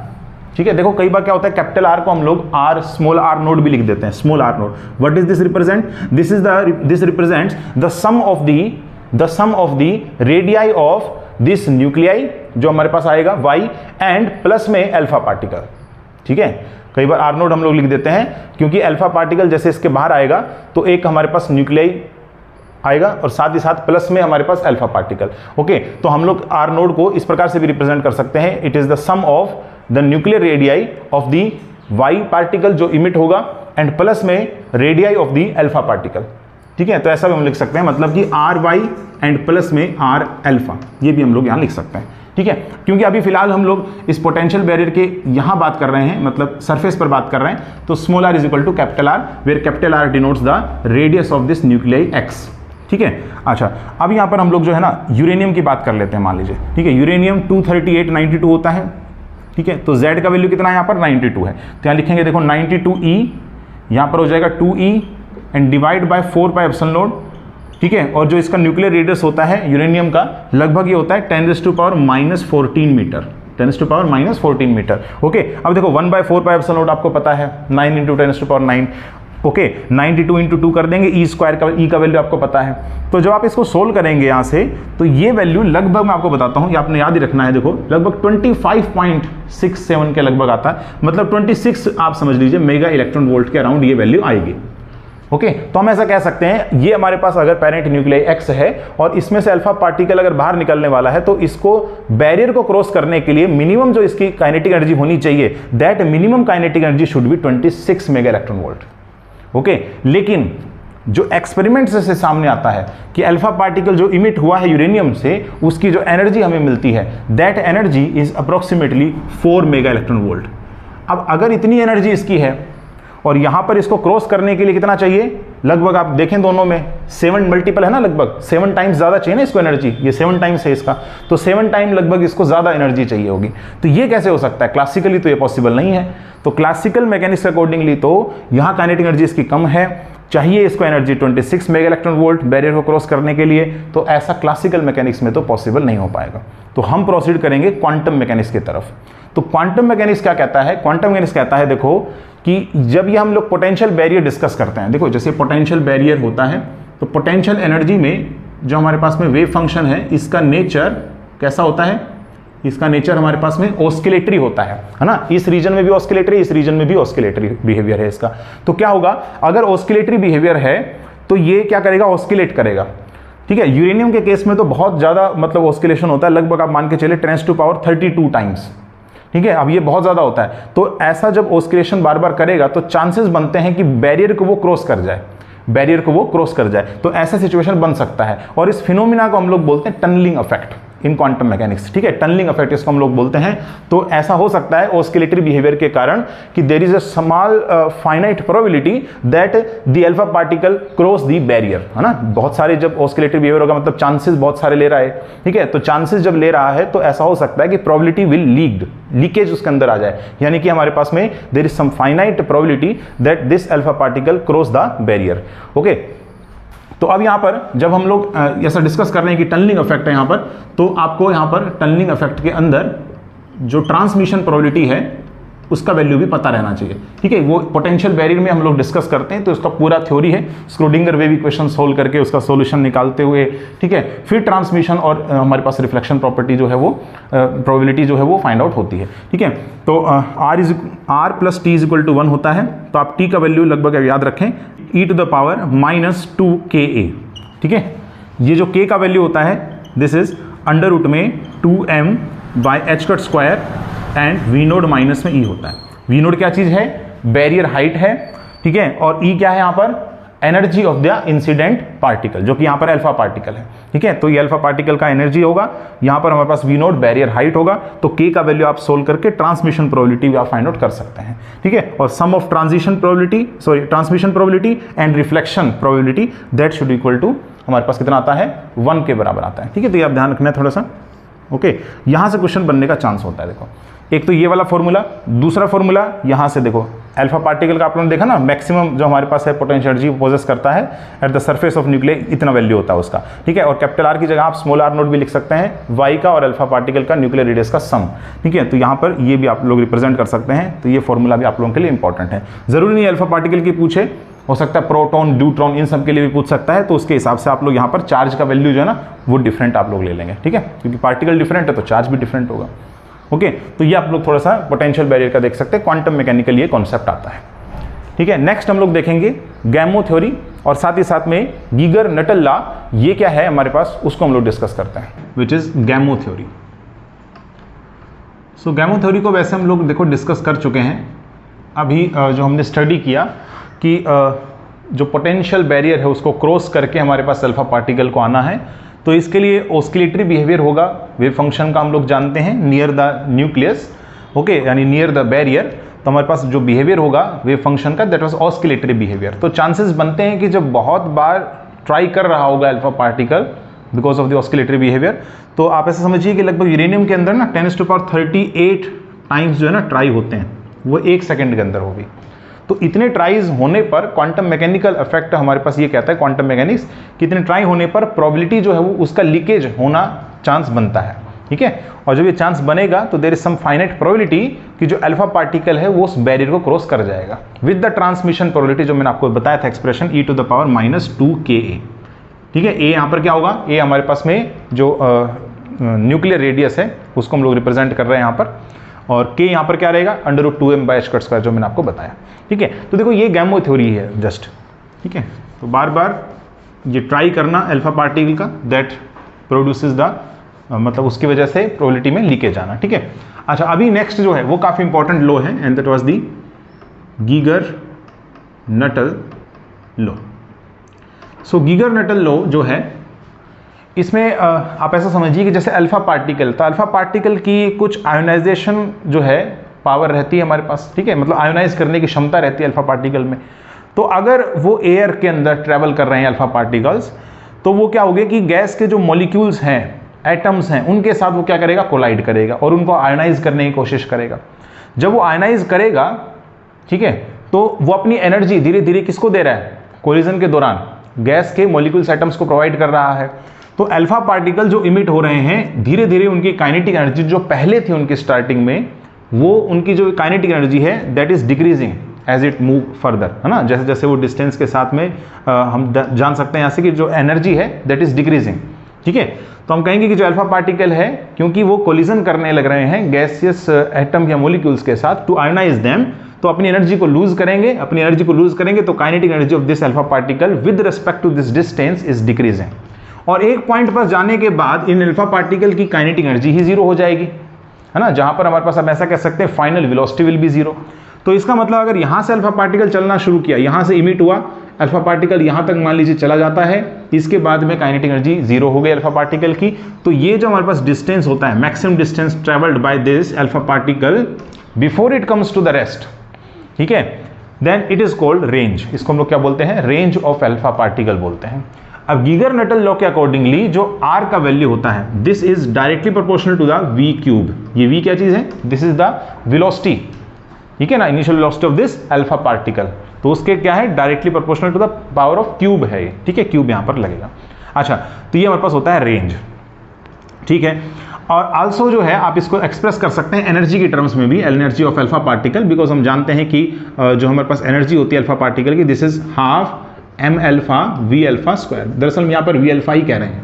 ठीक है। देखो कई बार क्या होता है, कैपिटल आर को हम लोग आर स्मॉल आर नोड भी लिख देते हैं, small R naught. What is this represent, this represents the sum of the radii of this nuclei जो हमारे पास आएगा y एंड प्लस में अल्फा पार्टिकल, ठीक है। कई बार आर नोड हम लोग लिख देते हैं क्योंकि अल्फा पार्टिकल जैसे इसके बाहर आएगा तो एक हमारे पास न्यूक्लियाई आएगा और साथ ही साथ प्लस में हमारे पास अल्फा पार्टिकल। ओके, तो हम लोग आर नोड को इस प्रकार से भी रिप्रेजेंट कर सकते हैं, it is the sum of the nuclear radii of the Y particle जो इमिट होगा एंड प्लस में radii of the alpha particle. ठीक है, तो ऐसा भी हम लिख सकते हैं, मतलब कि आर वाई एंड प्लस में आर अल्फा, ये भी हम लोग यहाँ लिख सकते हैं। ठीक है, क्योंकि अभी फिलहाल हम लोग इस पोटेंशियल बैरियर के यहाँ बात कर रहे हैं, मतलब सरफेस पर बात कर रहे हैं, तो small R is equal to capital R, where capital R denotes the radius of this nuclei X. ठीक है, अच्छा अब यहाँ पर हम लोग जो है ना यूरेनियम की बात कर लेते हैं, मान लीजिए। ठीक है, यूरेनियम 23892 होता है। ठीक है, तो Z का वैल्यू कितना है यहाँ पर 92 है, तो यहाँ लिखेंगे देखो 92E, यहाँ पर हो जाएगा 2E and divide by 4 pi epsilon not. ठीक है, और जो इसका न्यूक्लियर रेडियस होता है यूरेनियम का लगभग ये होता है 10⁻⁻14 मीटर, 10⁻⁻14 मीटर। ओके, अब देखो 1/4 पाई एप्सिलॉन नॉट आपको पता है, 9 × 10⁻⁹। ओके, 92 × 2 कर देंगे, E² का E का वैल्यू आपको पता है। तो जब आप इसको सोल्व करेंगे यहाँ से, तो ये वैल्यू लगभग मैं आपको बताता हूँ, ये आपने याद ही रखना है, देखो लगभग 25.67 के लगभग आता है, मतलब 26 आप समझ लीजिए मेगा इलेक्ट्रॉन वोल्ट के अराउंड ये वैल्यू आएगी। ओके, तो हम ऐसा कह सकते हैं, ये हमारे पास अगर पेरेंट न्यूक्लियाई एक्स है और इसमें से अल्फा पार्टिकल अगर बाहर निकलने वाला है, तो इसको बैरियर को क्रॉस करने के लिए मिनिमम जो इसकी काइनेटिक एनर्जी होनी चाहिए, that minimum kinetic energy should be 26 mega electron volt. Okay, लेकिन जो एक्सपेरिमेंट से सामने आता है कि अल्फा पार्टिकल जो इमिट हुआ है यूरेनियम से, उसकी जो एनर्जी हमें मिलती है, that energy is approximately 4 mega electron volt. अब अगर इतनी एनर्जी इसकी है और यहां पर इसको क्रॉस करने के लिए कितना चाहिए, लगभग आप देखें दोनों में 7 मल्टीपल है ना, लगभग 7 टाइम्स ज्यादा चाहिए ना इसको एनर्जी, ये 7 टाइम्स है इसका, तो 7 टाइम लगभग इसको ज्यादा एनर्जी चाहिए होगी। तो ये कैसे हो सकता है, क्लासिकली तो ये पॉसिबल नहीं है। तो क्लासिकल मैकेनिक्स अकॉर्डिंगली तो यहां काइनेटिक एनर्जी इसकी कम है, चाहिए इसको energy 26 mega electron volt barrier को क्रॉस करने के लिए, तो ऐसा क्लासिकल मैकेनिक्स में तो पॉसिबल नहीं हो पाएगा। तो हम प्रोसीड करेंगे क्वांटम मैकेनिक्स की तरफ। तो क्वांटम मैकेनिक्स क्या कहता है, क्वांटम मैकेनिक्स कहता है देखो कि जब ये हम लोग पोटेंशियल बैरियर डिस्कस करते हैं, देखो जैसे पोटेंशियल बैरियर होता है, तो पोटेंशियल एनर्जी में जो हमारे पास में वेव फंक्शन है, इसका नेचर कैसा होता है, इसका नेचर हमारे पास में ऑस्किलेटरी होता है ना, इस रीजन में भी ऑस्किलेटरी, इस रीजन में भी ऑस्किलेटरी बिहेवियर है इसका। तो क्या होगा, अगर ऑस्किलेटरी बिहेवियर है तो ये क्या करेगा, ऑस्किलेट करेगा। ठीक है, यूरेनियम के केस में तो बहुत ज्यादा मतलब ऑस्किलेशन होता है, लगभग आप मान के चले 10⁻32 टाइम्स। ठीक है, अब ये बहुत ज्यादा होता है, तो ऐसा जब ऑस्किलेशन बार बार करेगा तो चांसेस बनते हैं कि बैरियर को वो क्रॉस कर जाए, बैरियर को वो क्रॉस कर जाए, तो ऐसा सिचुएशन बन सकता है। और इस फिनोमिना को हम लोग बोलते हैं tunnelling effect in quantum mechanics. ठीक है, टनलिंग इफेक्ट इसको हम लोग बोलते हैं। तो ऐसा हो सकता है ऑस्किलेटरी बिहेवियर के कारण कि there is a small finite probability that the alpha particle cross the barrier, है ना। बहुत सारे जब ऑस्किलेटरी बिहेवियर होगा, मतलब चांसेस बहुत सारे ले रहा है। ठीक है, तो चांसेस जब ले रहा है तो ऐसा हो सकता है कि प्रोबेबिलिटी विल लीकेज उसके अंदर आ जाए, यानी कि हमारे पास में there is some finite probability that this alpha particle cross the barrier. Okay, तो अब यहाँ पर जब हम लोग ऐसा डिस्कस कर रहे हैं कि टनलिंग इफेक्ट है यहाँ पर, तो आपको यहाँ पर टनलिंग इफेक्ट के अंदर जो ट्रांसमिशन प्रोबेबिलिटी है उसका वैल्यू भी पता रहना चाहिए। ठीक है, वो पोटेंशियल बैरियर में हम लोग डिस्कस करते हैं, तो उसका पूरा थ्योरी है, स्क्रोडिंगर वेव इक्वेशन सोल्व करके उसका सॉल्यूशन निकालते हुए। ठीक है, फिर ट्रांसमिशन और हमारे पास रिफ्लेक्शन प्रॉपर्टी जो है वो प्रोबेबिलिटी जो है वो फाइंड आउट होती है। ठीक है, तो R + T = 1 होता है, तो आप T का वैल्यू लगभग याद रखें e⁻⁻2ka। ठीक है, ये जो k का वैल्यू होता है दिस इज √ में 2m/h² एंड v0 माइनस में e होता है। v0 क्या चीज है, बैरियर हाइट है। ठीक है, और e क्या है यहाँ पर, energy of the incident particle, जो कि यहाँ पर अल्फा पार्टिकल है। ठीक है, तो ये अल्फा पार्टिकल का एनर्जी होगा, यहाँ पर हमारे पास v0 बैरियर हाइट होगा, तो k का वैल्यू आप सोल्व करके ट्रांसमिशन प्रोबेबिलिटी भी आप फाइंड आउट कर सकते हैं। ठीक है, और sum of transmission probability and reflection probability that should equal to हमारे पास कितना आता है, 1 के बराबर आता है। ठीक है, तो ये आप ध्यान रखना है थोड़ा सा। ओके, यहां से क्वेश्चन बनने का चांस होता है। देखो, एक तो ये वाला फॉर्मूला, दूसरा फॉर्मूला यहां से देखो अल्फा पार्टिकल का आप लोगों ने देखा ना, मैक्सिमम जो हमारे पास है पोटेंशियल एनर्जी पोजेस करता है at the surface of nucleus, इतना वैल्यू होता है उसका। ठीक है, और कैपिटल आर की जगह आप स्मॉल r नोट भी लिख सकते हैं, वाई का और अल्फा पार्टिकल का न्यूक्लियर रेडियस का सम। ठीक है, तो यहाँ पर ये भी आप लोग रिप्रेजेंट कर सकते हैं, तो ये फॉर्मूला भी आप लोगों के लिए इंपॉर्टेंट है। जरूरी नहीं अल्फा पार्टिकल की पूछे, हो सकता है प्रोटॉन, न्यूट्रॉन, इन सब के लिए भी पूछ सकता है, तो उसके हिसाब से आप लोग यहाँ पर चार्ज का वैल्यू जो है ना वो डिफरेंट आप लोग ले लेंगे। ठीक है, क्योंकि पार्टिकल डिफरेंट है तो चार्ज भी डिफरेंट होगा। ओके, तो ये आप लोग थोड़ा सा पोटेंशियल बैरियर का देख सकते हैं, क्वांटम मैकेनिकल ये कॉन्सेप्ट आता है। ठीक है, नेक्स्ट हम लोग देखेंगे गैमो थ्योरी, और साथ ही साथ में गीगर नटल लॉ, ये क्या है हमारे पास, उसको हम लोग डिस्कस करते हैं, which is गैमो theory. So गैमो theory को वैसे हम लोग देखो डिस्कस कर चुके हैं, अभी जो हमने स्टडी किया कि जो पोटेंशियल बैरियर है उसको क्रॉस करके हमारे पास अल्फा पार्टिकल को आना है, तो इसके लिए ऑस्किलेटरी बिहेवियर होगा। वेव फंक्शन का हम लोग जानते हैं नियर द न्यूक्लियस, ओके, यानी नियर द बैरियर। तो हमारे पास जो बिहेवियर होगा वेव फंक्शन का, दैट वाज ऑस्किलेटरी बिहेवियर। तो चांसेस बनते हैं कि जब बहुत बार ट्राई कर रहा होगा alpha particle because of the oscillatory behaviour, तो आप ऐसा समझिए कि लगभग यूरेनियम के अंदर ना 10⁻38 टाइम्स जो है ना ट्राई होते हैं, वो 1 सेकेंड के अंदर होगी। तो इतने ट्राइज होने पर क्वांटम मैकेनिकल इफेक्ट हमारे पास ये कहता है, क्वांटम मैकेनिक्स, कि इतने ट्राई होने पर प्रोबेबिलिटी जो है वो उसका लीकेज होना चांस बनता है, ठीक है। और जब ये चांस बनेगा तो there is some finite probability कि जो अल्फा पार्टिकल है वो उस बैरियर को क्रॉस कर जाएगा विद द ट्रांसमिशन प्रोबेबिलिटी, जो मैंने आपको बताया था एक्सप्रेशन e⁻²ka, ठीक है। ए यहाँ पर क्या होगा, ए हमारे पास में जो न्यूक्लियर रेडियस है उसको हम लोग रिप्रेजेंट कर रहे हैं यहाँ पर, और के यहाँ पर क्या रहेगा √2m/² जो मैंने आपको बताया, ठीक है। तो देखो ये गैमो थ्योरी है जस्ट, ठीक है। तो बार बार ये ट्राई करना अल्फा पार्टिकल का, दैट प्रोड्यूसेस द मतलब उसकी वजह से प्रोबेबिलिटी में लीकेज आना, ठीक है। अच्छा, अभी नेक्स्ट जो है वो काफ़ी इंपॉर्टेंट लॉ है, and that was the Geiger-Nuttall law. So Geiger-Nuttall law जो है, इसमें आप ऐसा समझिए कि जैसे अल्फा पार्टिकल, तो अल्फा पार्टिकल की कुछ आयोनाइजेशन जो है पावर रहती है हमारे पास, ठीक है, मतलब आयोनाइज करने की क्षमता रहती है अल्फा पार्टिकल में। तो अगर वो एयर के अंदर ट्रेवल कर रहे हैं अल्फा पार्टिकल्स, तो वो क्या होगा कि गैस के जो मॉलिक्यूल्स हैं, एटम्स हैं, उनके साथ वो क्या करेगा, कोलाइड करेगा और उनको आयोनाइज करने की कोशिश करेगा। जब वो आयोनाइज करेगा, ठीक है, तो वो अपनी एनर्जी धीरे धीरे किसको दे रहा है, कोलिजन के दौरान गैस के मॉलिक्यूल्स एटम्स को प्रोवाइड कर रहा है। तो अल्फा पार्टिकल जो इमिट हो रहे हैं, धीरे धीरे उनकी काइनेटिक एनर्जी जो पहले थी उनकी स्टार्टिंग में, वो उनकी जो काइनेटिक एनर्जी है that is decreasing as it move further, है ना। जैसे जैसे वो डिस्टेंस के साथ में हम जान सकते हैं यहाँ से कि जो एनर्जी है दैट इज डिक्रीजिंग, ठीक है। तो हम कहेंगे कि जो अल्फा पार्टिकल है, क्योंकि वो कोलिजन करने लग रहे हैं गैसियस एटम या मॉलिक्यूल्स के साथ टू आयोनाइज देम, तो अपनी एनर्जी को लूज करेंगे, अपनी एनर्जी को लूज करेंगे, तो kinetic energy of this alpha particle with respect to this distance is decreasing. और एक पॉइंट पर जाने के बाद इन अल्फा पार्टिकल की काइनेटिक एनर्जी ही जीरो हो जाएगी, है ना, जहां पर हमारे पास हम ऐसा कह सकते हैं final velocity will be zero. तो इसका मतलब अगर यहां से अल्फा पार्टिकल चलना शुरू किया, यहां से इमिट हुआ अल्फा पार्टिकल, यहां तक मान लीजिए चला जाता है, इसके बाद में काइनेटिक एनर्जी जीरो हो गई अल्फा पार्टिकल की। तो ये जो हमारे पास डिस्टेंस होता है, maximum distance travelled by this alpha particle before it comes to the rest, ठीक है, then it is called range. इसको हम लोग क्या बोलते हैं, रेंज ऑफ अल्फा पार्टिकल बोलते हैं। अब गीगर-नटल लॉ के अकॉर्डिंगली जो r का वैल्यू होता है, this is directly proportional to the v³। ये v क्या चीज है, दिस इज द वेलोसिटी, ठीक है ना, initial velocity of this alpha particle. तो उसके क्या है, directly proportional to the power of cube है ये, ठीक है, क्यूब यहां पर लगेगा। अच्छा, तो ये हमारे पास होता है रेंज, ठीक है। और आल्सो जो है आप इसको एक्सप्रेस कर सकते हैं एनर्जी की टर्म्स में भी, energy of alpha particle, because हम जानते हैं कि जो हमारे पास एनर्जी होती है अल्फा पार्टिकल की, this is half m alpha v alpha square. दरअसल हम यहाँ पर v अल्फा ही कह रहे हैं,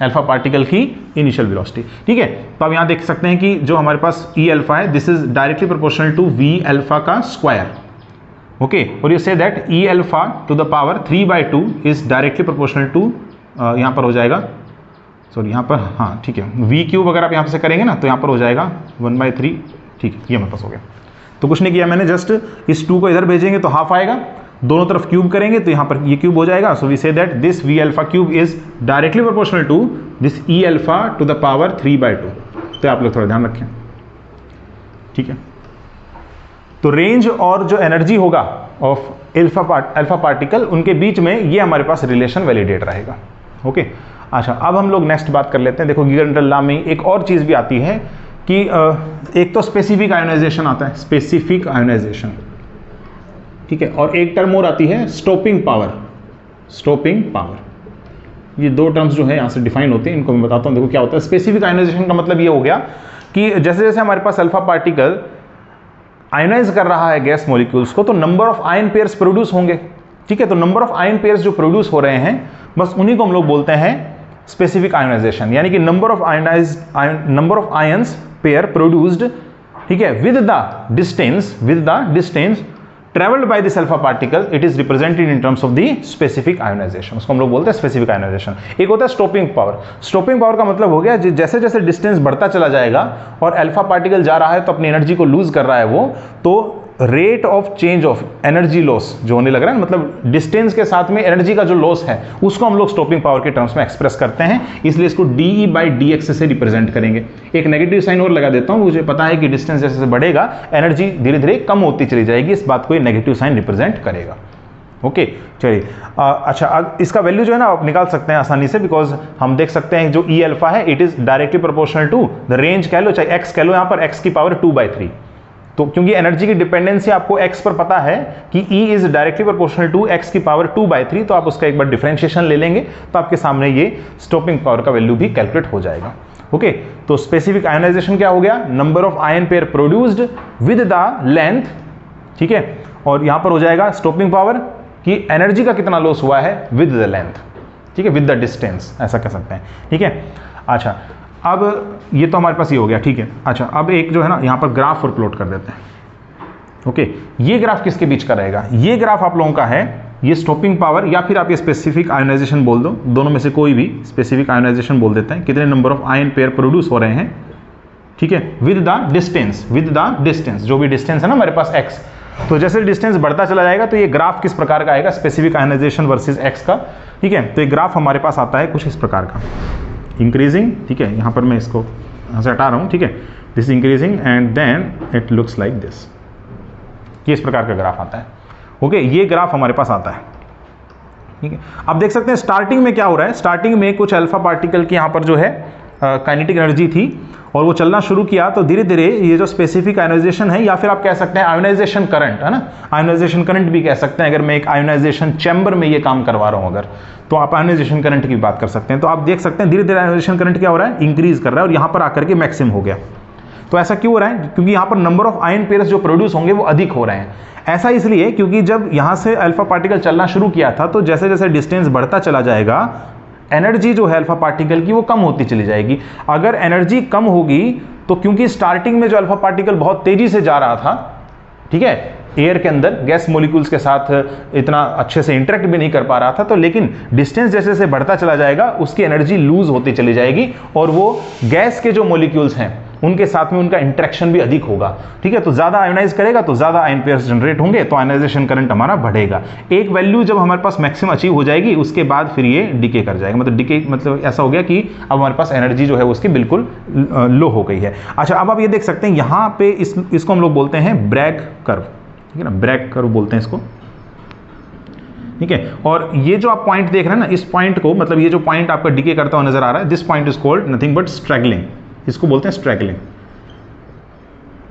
अल्फा पार्टिकल की इनिशियल वेलोसिटी, ठीक है। तो आप यहाँ देख सकते हैं कि जो हमारे पास e अल्फा है, this is directly proportional to v alpha का स्क्वायर, ओके। और you say that e alpha to the power 3/2 is directly proportional to, यहाँ पर हो जाएगा, सॉरी यहाँ पर, हाँ ठीक है, v³ अगर आप यहाँ से करेंगे ना तो यहाँ पर हो जाएगा 1/3, ठीक है, ये हमारे पास हो गया। तो कुछ नहीं किया मैंने, जस्ट इस 2 को इधर भेजेंगे तो हाफ आएगा, दोनों तरफ क्यूब करेंगे तो यहाँ पर ये क्यूब हो जाएगा। So we say that this v alpha cube is directly proportional to this e alpha to the power 3/2। तो आप लोग थोड़ा ध्यान रखें, ठीक है। तो रेंज और जो एनर्जी होगा ऑफ अल्फा पार्टिकल, उनके बीच में ये हमारे पास रिलेशन वैलिडेट रहेगा, ओके। अच्छा, अब हम लोग नेक्स्ट बात कर लेते हैं। देखो गीगर-नटल लॉ में एक और चीज़ भी आती है कि एक तो स्पेसिफिक आयोनाइजेशन आता है, स्पेसिफिक आयोनाइजेशन, ठीक है, और एक टर्म और आती है स्टॉपिंग पावर। स्टॉपिंग पावर, ये दो टर्म्स जो है यहाँ से डिफाइन होते हैं, इनको मैं बताता हूँ। देखो क्या होता है स्पेसिफिक आयोनाइजेशन का मतलब ये हो गया कि जैसे जैसे हमारे पास अल्फा पार्टिकल आयोनाइज कर रहा है गैस मॉलिक्यूल्स को, तो number of ion pairs produce होंगे, ठीक है। तो नंबर ऑफ आयन पेयर्स जो प्रोड्यूस हो रहे हैं, बस उन्हीं को हम लोग बोलते हैं स्पेसिफिक आयोनाइजेशन, यानी कि number of ions pair produced, ठीक है, with the distance travelled by this alpha particle, it is represented in terms of the specific ionisation. उसको हम लोग बोलते हैं स्पेसिफिक आयोनाइजेशन। एक होता है स्टॉपिंग पावर। स्टॉपिंग पावर का मतलब हो गया जैसे जैसे डिस्टेंस बढ़ता चला जाएगा और अल्फा पार्टिकल जा रहा है तो अपनी एनर्जी को लूज कर रहा है वो, तो rate of change of energy loss जो होने लग रहा है, मतलब डिस्टेंस के साथ में एनर्जी का जो लॉस है उसको हम लोग स्टॉपिंग पावर के टर्म्स में एक्सप्रेस करते हैं, इसलिए इसको DE/dx से रिप्रेजेंट करेंगे। एक नेगेटिव साइन और लगा देता हूं, मुझे पता है कि डिस्टेंस जैसे जैसे बढ़ेगा एनर्जी धीरे धीरे कम होती चली जाएगी, इस बात को ये नेगेटिव साइन रिप्रेजेंट करेगा। ओके चलिए, अच्छा अब इसका वैल्यू जो है ना आप निकाल सकते हैं आसानी से, बिकॉज हम देख सकते हैं जो E अल्फा है it is directly proportional to the range कह लो चाहे x कह लो, यहां पर x की पावर 2/3, तो क्योंकि एनर्जी की डिपेंडेंसी आपको x पर पता है कि E is directly proportional to x की पावर 2/3, तो आप उसका एक बार डिफरेंशिएशन ले लेंगे तो आपके सामने ये स्टॉपिंग पावर का वैल्यू भी कैलकुलेट हो जाएगा। ओके तो स्पेसिफिक आयोनाइजेशन क्या हो गया, number of ion pair produced with the length, ठीक है, और यहां पर हो जाएगा स्टॉपिंग पावर कि एनर्जी का कितना लॉस हुआ है विद द लेंथ, ठीक है, विद द डिस्टेंस ऐसा कह सकते हैं, ठीक है। अच्छा अब ये तो हमारे पास ये हो गया, ठीक है। अच्छा अब एक जो है ना यहाँ पर ग्राफ और प्लॉट कर देते हैं। ओके ये ग्राफ किसके बीच का रहेगा, ये ग्राफ आप लोगों का है ये स्टॉपिंग पावर या फिर आप ये स्पेसिफिक आयोनाइजेशन बोल दो, दोनों में से कोई भी, स्पेसिफिक आयोनाइजेशन बोल देते हैं, कितने number of ion pair produce हो रहे हैं, ठीक है, विद द डिस्टेंस, जो भी डिस्टेंस है ना हमारे पास x, तो जैसे डिस्टेंस बढ़ता चला जाएगा तो ये ग्राफ किस प्रकार का आएगा, स्पेसिफिक आयोनाइजेशन वर्सेस x का, ठीक है। तो ये ग्राफ हमारे पास आता है कुछ इस प्रकार का, इंक्रीजिंग, ठीक है, यहाँ पर मैं इसको यहाँ से हटा रहा हूँ, ठीक है, this increasing and then it looks like this, ये इस प्रकार का ग्राफ आता है। ओके ये ग्राफ हमारे पास आता है, ठीक है। अब देख सकते हैं स्टार्टिंग में क्या हो रहा है, स्टार्टिंग में कुछ अल्फा पार्टिकल की यहाँ पर जो है काइनेटिक एनर्जी थी और वो चलना शुरू किया, तो धीरे धीरे ये जो स्पेसिफिक आयोनाइजेशन है या फिर आप कह सकते हैं आयोनाइजेशन करंट, है ना, आयोनाइजेशन करंट भी कह सकते हैं, अगर मैं एक आयोनाइजेशन चैम्बर में ये काम करवा रहा हूँ अगर, तो आप आयोनाइजेशन करंट की बात कर सकते हैं। तो आप देख सकते हैं धीरे धीरे आयोनाइजेशन करंट क्या हो रहा है, इंक्रीज कर रहा है और यहाँ पर आकर के मैक्सिमम हो गया। तो ऐसा क्यों हो रहा है, क्योंकि यहाँ पर नंबर ऑफ आयन पेयर्स जो प्रोड्यूस होंगे वो अधिक हो रहे हैं। ऐसा इसलिए क्योंकि जब यहाँ से अल्फा पार्टिकल चलना शुरू किया था तो जैसे जैसे डिस्टेंस बढ़ता चला जाएगा एनर्जी जो है अल्फा पार्टिकल की वो कम होती चली जाएगी। अगर एनर्जी कम होगी तो क्योंकि स्टार्टिंग में जो अल्फा पार्टिकल बहुत तेजी से जा रहा था, ठीक है, एयर के अंदर गैस मॉलिक्यूल्स के साथ इतना अच्छे से इंटरेक्ट भी नहीं कर पा रहा था, तो लेकिन डिस्टेंस जैसे जैसे बढ़ता चला जाएगा उसकी एनर्जी लूज होती चली जाएगी और वो गैस के जो मॉलिक्यूल्स हैं उनके साथ में उनका इंटरेक्शन भी अधिक होगा, ठीक है। तो ज्यादा आयोनाइज करेगा तो ज्यादा आयन पेयर्स जनरेट होंगे, तो आयोनाइजेशन करंट हमारा बढ़ेगा। एक वैल्यू जब हमारे पास मैक्सिमम अचीव हो जाएगी उसके बाद फिर ये डिके कर जाएगा, मतलब डिके मतलब ऐसा हो गया कि अब हमारे पास एनर्जी जो है उसकी बिल्कुल लो हो गई है। अच्छा अब आप ये देख सकते हैं यहाँ पे इसको हम लोग बोलते हैं ब्रैग कर्व, ठीक है ना, ब्रैग कर्व बोलते हैं इसको, ठीक है। और ये जो आप पॉइंट देख रहे हैं ना, इस पॉइंट को, मतलब ये जो पॉइंट आपका डिके करता हुआ नजर आ रहा है, this point is called nothing but struggling, इसको बोलते हैं स्ट्रैगलिंग,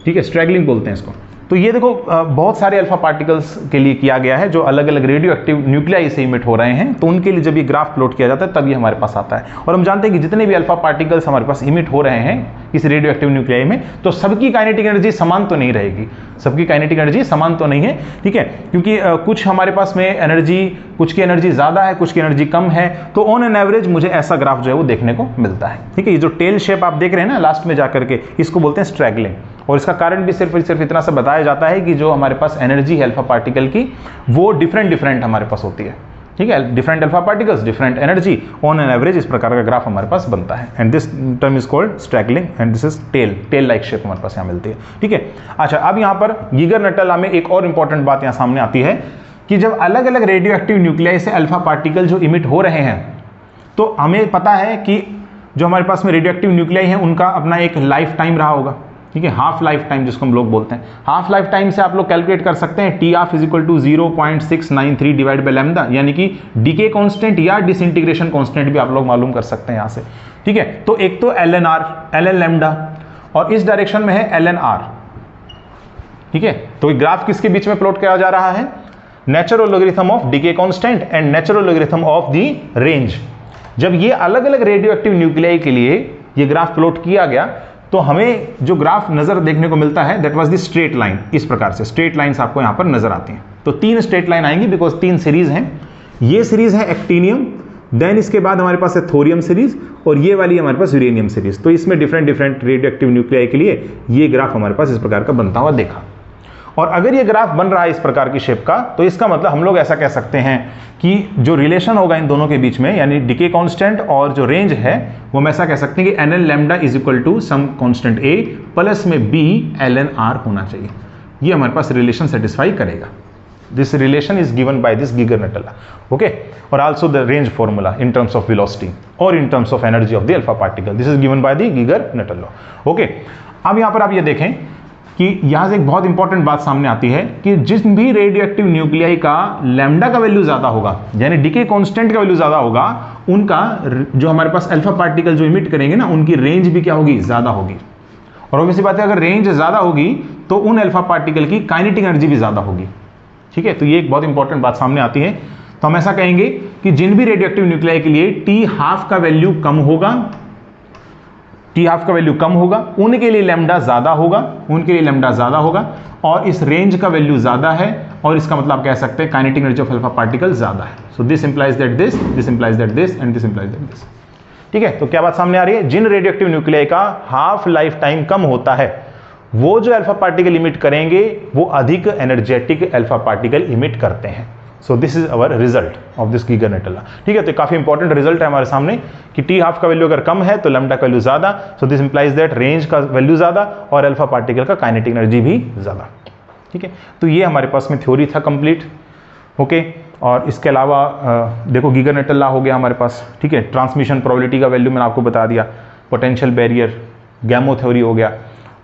ठीक है, स्ट्रैगलिंग बोलते हैं इसको। तो ये देखो बहुत सारे अल्फा पार्टिकल्स के लिए किया गया है जो अलग अलग रेडियो एक्टिव न्यूक्लियाई से इमिट हो रहे हैं, तो उनके लिए जब ये ग्राफ प्लॉट किया जाता है तब ये हमारे पास आता है। और हम जानते हैं कि जितने भी अल्फा पार्टिकल्स हमारे पास इमिट हो रहे हैं इस रेडियो एक्टिव न्यूक्लियाई में, तो सबकी काइनेटिक एनर्जी समान तो नहीं रहेगी, सबकी काइनेटिक एनर्जी समान तो नहीं है, ठीक है, क्योंकि कुछ हमारे पास में एनर्जी, कुछ की एनर्जी ज्यादा है, कुछ की एनर्जी कम है, तो ऑन एन एवरेज मुझे ऐसा ग्राफ जो है वो देखने को मिलता है, ठीक है। ये जो टेल शेप आप देख रहे हैं ना लास्ट में जाकर के, इसको बोलते हैं स्ट्रैगलिंग। और इसका कारण भी सिर्फ इतना सा बताया जाता है कि जो हमारे पास एनर्जी है अल्फा पार्टिकल की वो डिफरेंट हमारे पास होती है, ठीक है, different alpha particles different energy, on an average इस प्रकार का ग्राफ हमारे पास बनता है, and this term is called straggling and this is tail like shape हमारे पास यहाँ मिलती है, ठीक है। अच्छा अब यहाँ पर गीगर नट्टा में एक और इंपॉर्टेंट बात यहाँ सामने आती है कि जब अलग अलग रेडियो एक्टिव न्यूक्लियाई से अल्फा पार्टिकल जो इमिट हो रहे हैं, तो हमें पता है कि जो हमारे पास में रेडियो एक्टिव न्यूक्लियाई है उनका अपना एक लाइफ टाइम रहा होगा, ठीक है, हाफ लाइफ टाइम जिसको हम लोग बोलते हैं। हाफ लाइफ टाइम से आप लोग कैलकुलेट कर सकते हैं T half is equal to 0.693 divide by lambda, यानी कि डीके कांस्टेंट या डिसइंटीग्रेशन कांस्टेंट भी आप लोग मालूम कर सकते हैं यहाँ से, ठीक है। तो एक तो ln r, ln लैम्डा, और इस डायरेक्शन में है ln r, ठीक है। तो ग्राफ किसके बीच में प्लॉट किया जा रहा है, natural logarithm of decay constant and natural logarithm of the range. जब ये अलग अलग रेडियो एक्टिव न्यूक्लियाई के लिए ये ग्राफ प्लॉट किया गया तो हमें जो ग्राफ नजर देखने को मिलता है that was the straight line, इस प्रकार से स्ट्रेट लाइंस आपको यहां पर नजर आती हैं। तो 3 स्ट्रेट लाइन आएंगी बिकॉज 3 सीरीज हैं, ये सीरीज है एक्टिनियम, देन इसके बाद हमारे पास है थोरियम सीरीज और ये वाली हमारे पास यूरेनियम सीरीज। तो इसमें डिफरेंट रेडियो एक्टिव न्यूक्लियाई के लिए ये ग्राफ हमारे पास इस प्रकार का बनता हुआ देखा। और अगर ये ग्राफ बन रहा है इस प्रकार की शेप का, तो इसका मतलब हम लोग ऐसा कह सकते हैं कि जो रिलेशन होगा इन दोनों के बीच में, यानी डीके कांस्टेंट और जो रेंज है, वो हम ऐसा कह सकते हैं कि nl lambda is equal to some constant a plus में b ln r होना चाहिए, ये हमारे पास रिलेशन सेटिस्फाई करेगा। This relation is given by this Geiger Nuttall, okay. और also the range formula in terms of velocity और in terms of energy of the alpha particle, this is given by the Geiger Nuttall, okay. अब यहाँ पर आप ये देखें कि यहाँ से एक बहुत इंपॉर्टेंट बात सामने आती है कि जिस भी रेडियो एक्टिव न्यूक्लियाई का लैम्डा का वैल्यू ज्यादा होगा, यानी डीके कांस्टेंट का वैल्यू ज्यादा होगा, उनका जो हमारे पास अल्फा पार्टिकल जो इमिट करेंगे ना, उनकी रेंज भी क्या होगी, ज्यादा होगी। और ऑब्वियसली बात है, अगर रेंज ज्यादा होगी तो उन अल्फा पार्टिकल की काइनेटिक एनर्जी भी ज्यादा होगी, ठीक है। तो ये एक बहुत इंपॉर्टेंट बात सामने आती है। तो हम ऐसा कहेंगे कि जिन भी रेडियो एक्टिव न्यूक्लियाई के लिए T12 का वैल्यू कम होगा, T12 का वैल्यू कम होगा, उनके लिए लैम्डा ज्यादा होगा, उनके लिए लैम्डा ज्यादा होगा, और इस रेंज का वैल्यू ज्यादा है, और इसका मतलब आप कह सकते हैं kinetic energy of alpha particle ज्यादा है। So this implies that this implies that this and this implies that this, ठीक है। तो क्या बात सामने आ रही है, जिन रेडियो एक्टिव न्यूक्लियाई का हाफ लाइफ टाइम कम होता है, वो जो अल्फा पार्टिकल इमिट करेंगे वो अधिक एनर्जेटिक अल्फा पार्टिकल इमिट करते हैं। So this is our result of this Geiger Nuttall, ठीक है। तो काफी इंपॉर्टेंट रिजल्ट है हमारे सामने कि T12 का वैल्यू अगर कम है तो लैम्डा का वैल्यू ज्यादा, so this implies that range का वैल्यू ज्यादा और अल्फा पार्टिकल का काइनेटिक एनर्जी भी ज्यादा, ठीक है। तो ये हमारे पास में थ्योरी था कंप्लीट, ओके। और इसके अलावा देखो गीगर नटल्ला हो गया हमारे पास, ठीक है। ट्रांसमिशन प्रोबेबिलिटी का वैल्यू मैंने आपको बता दिया, पोटेंशियल बैरियर, गैमो थ्योरी हो गया,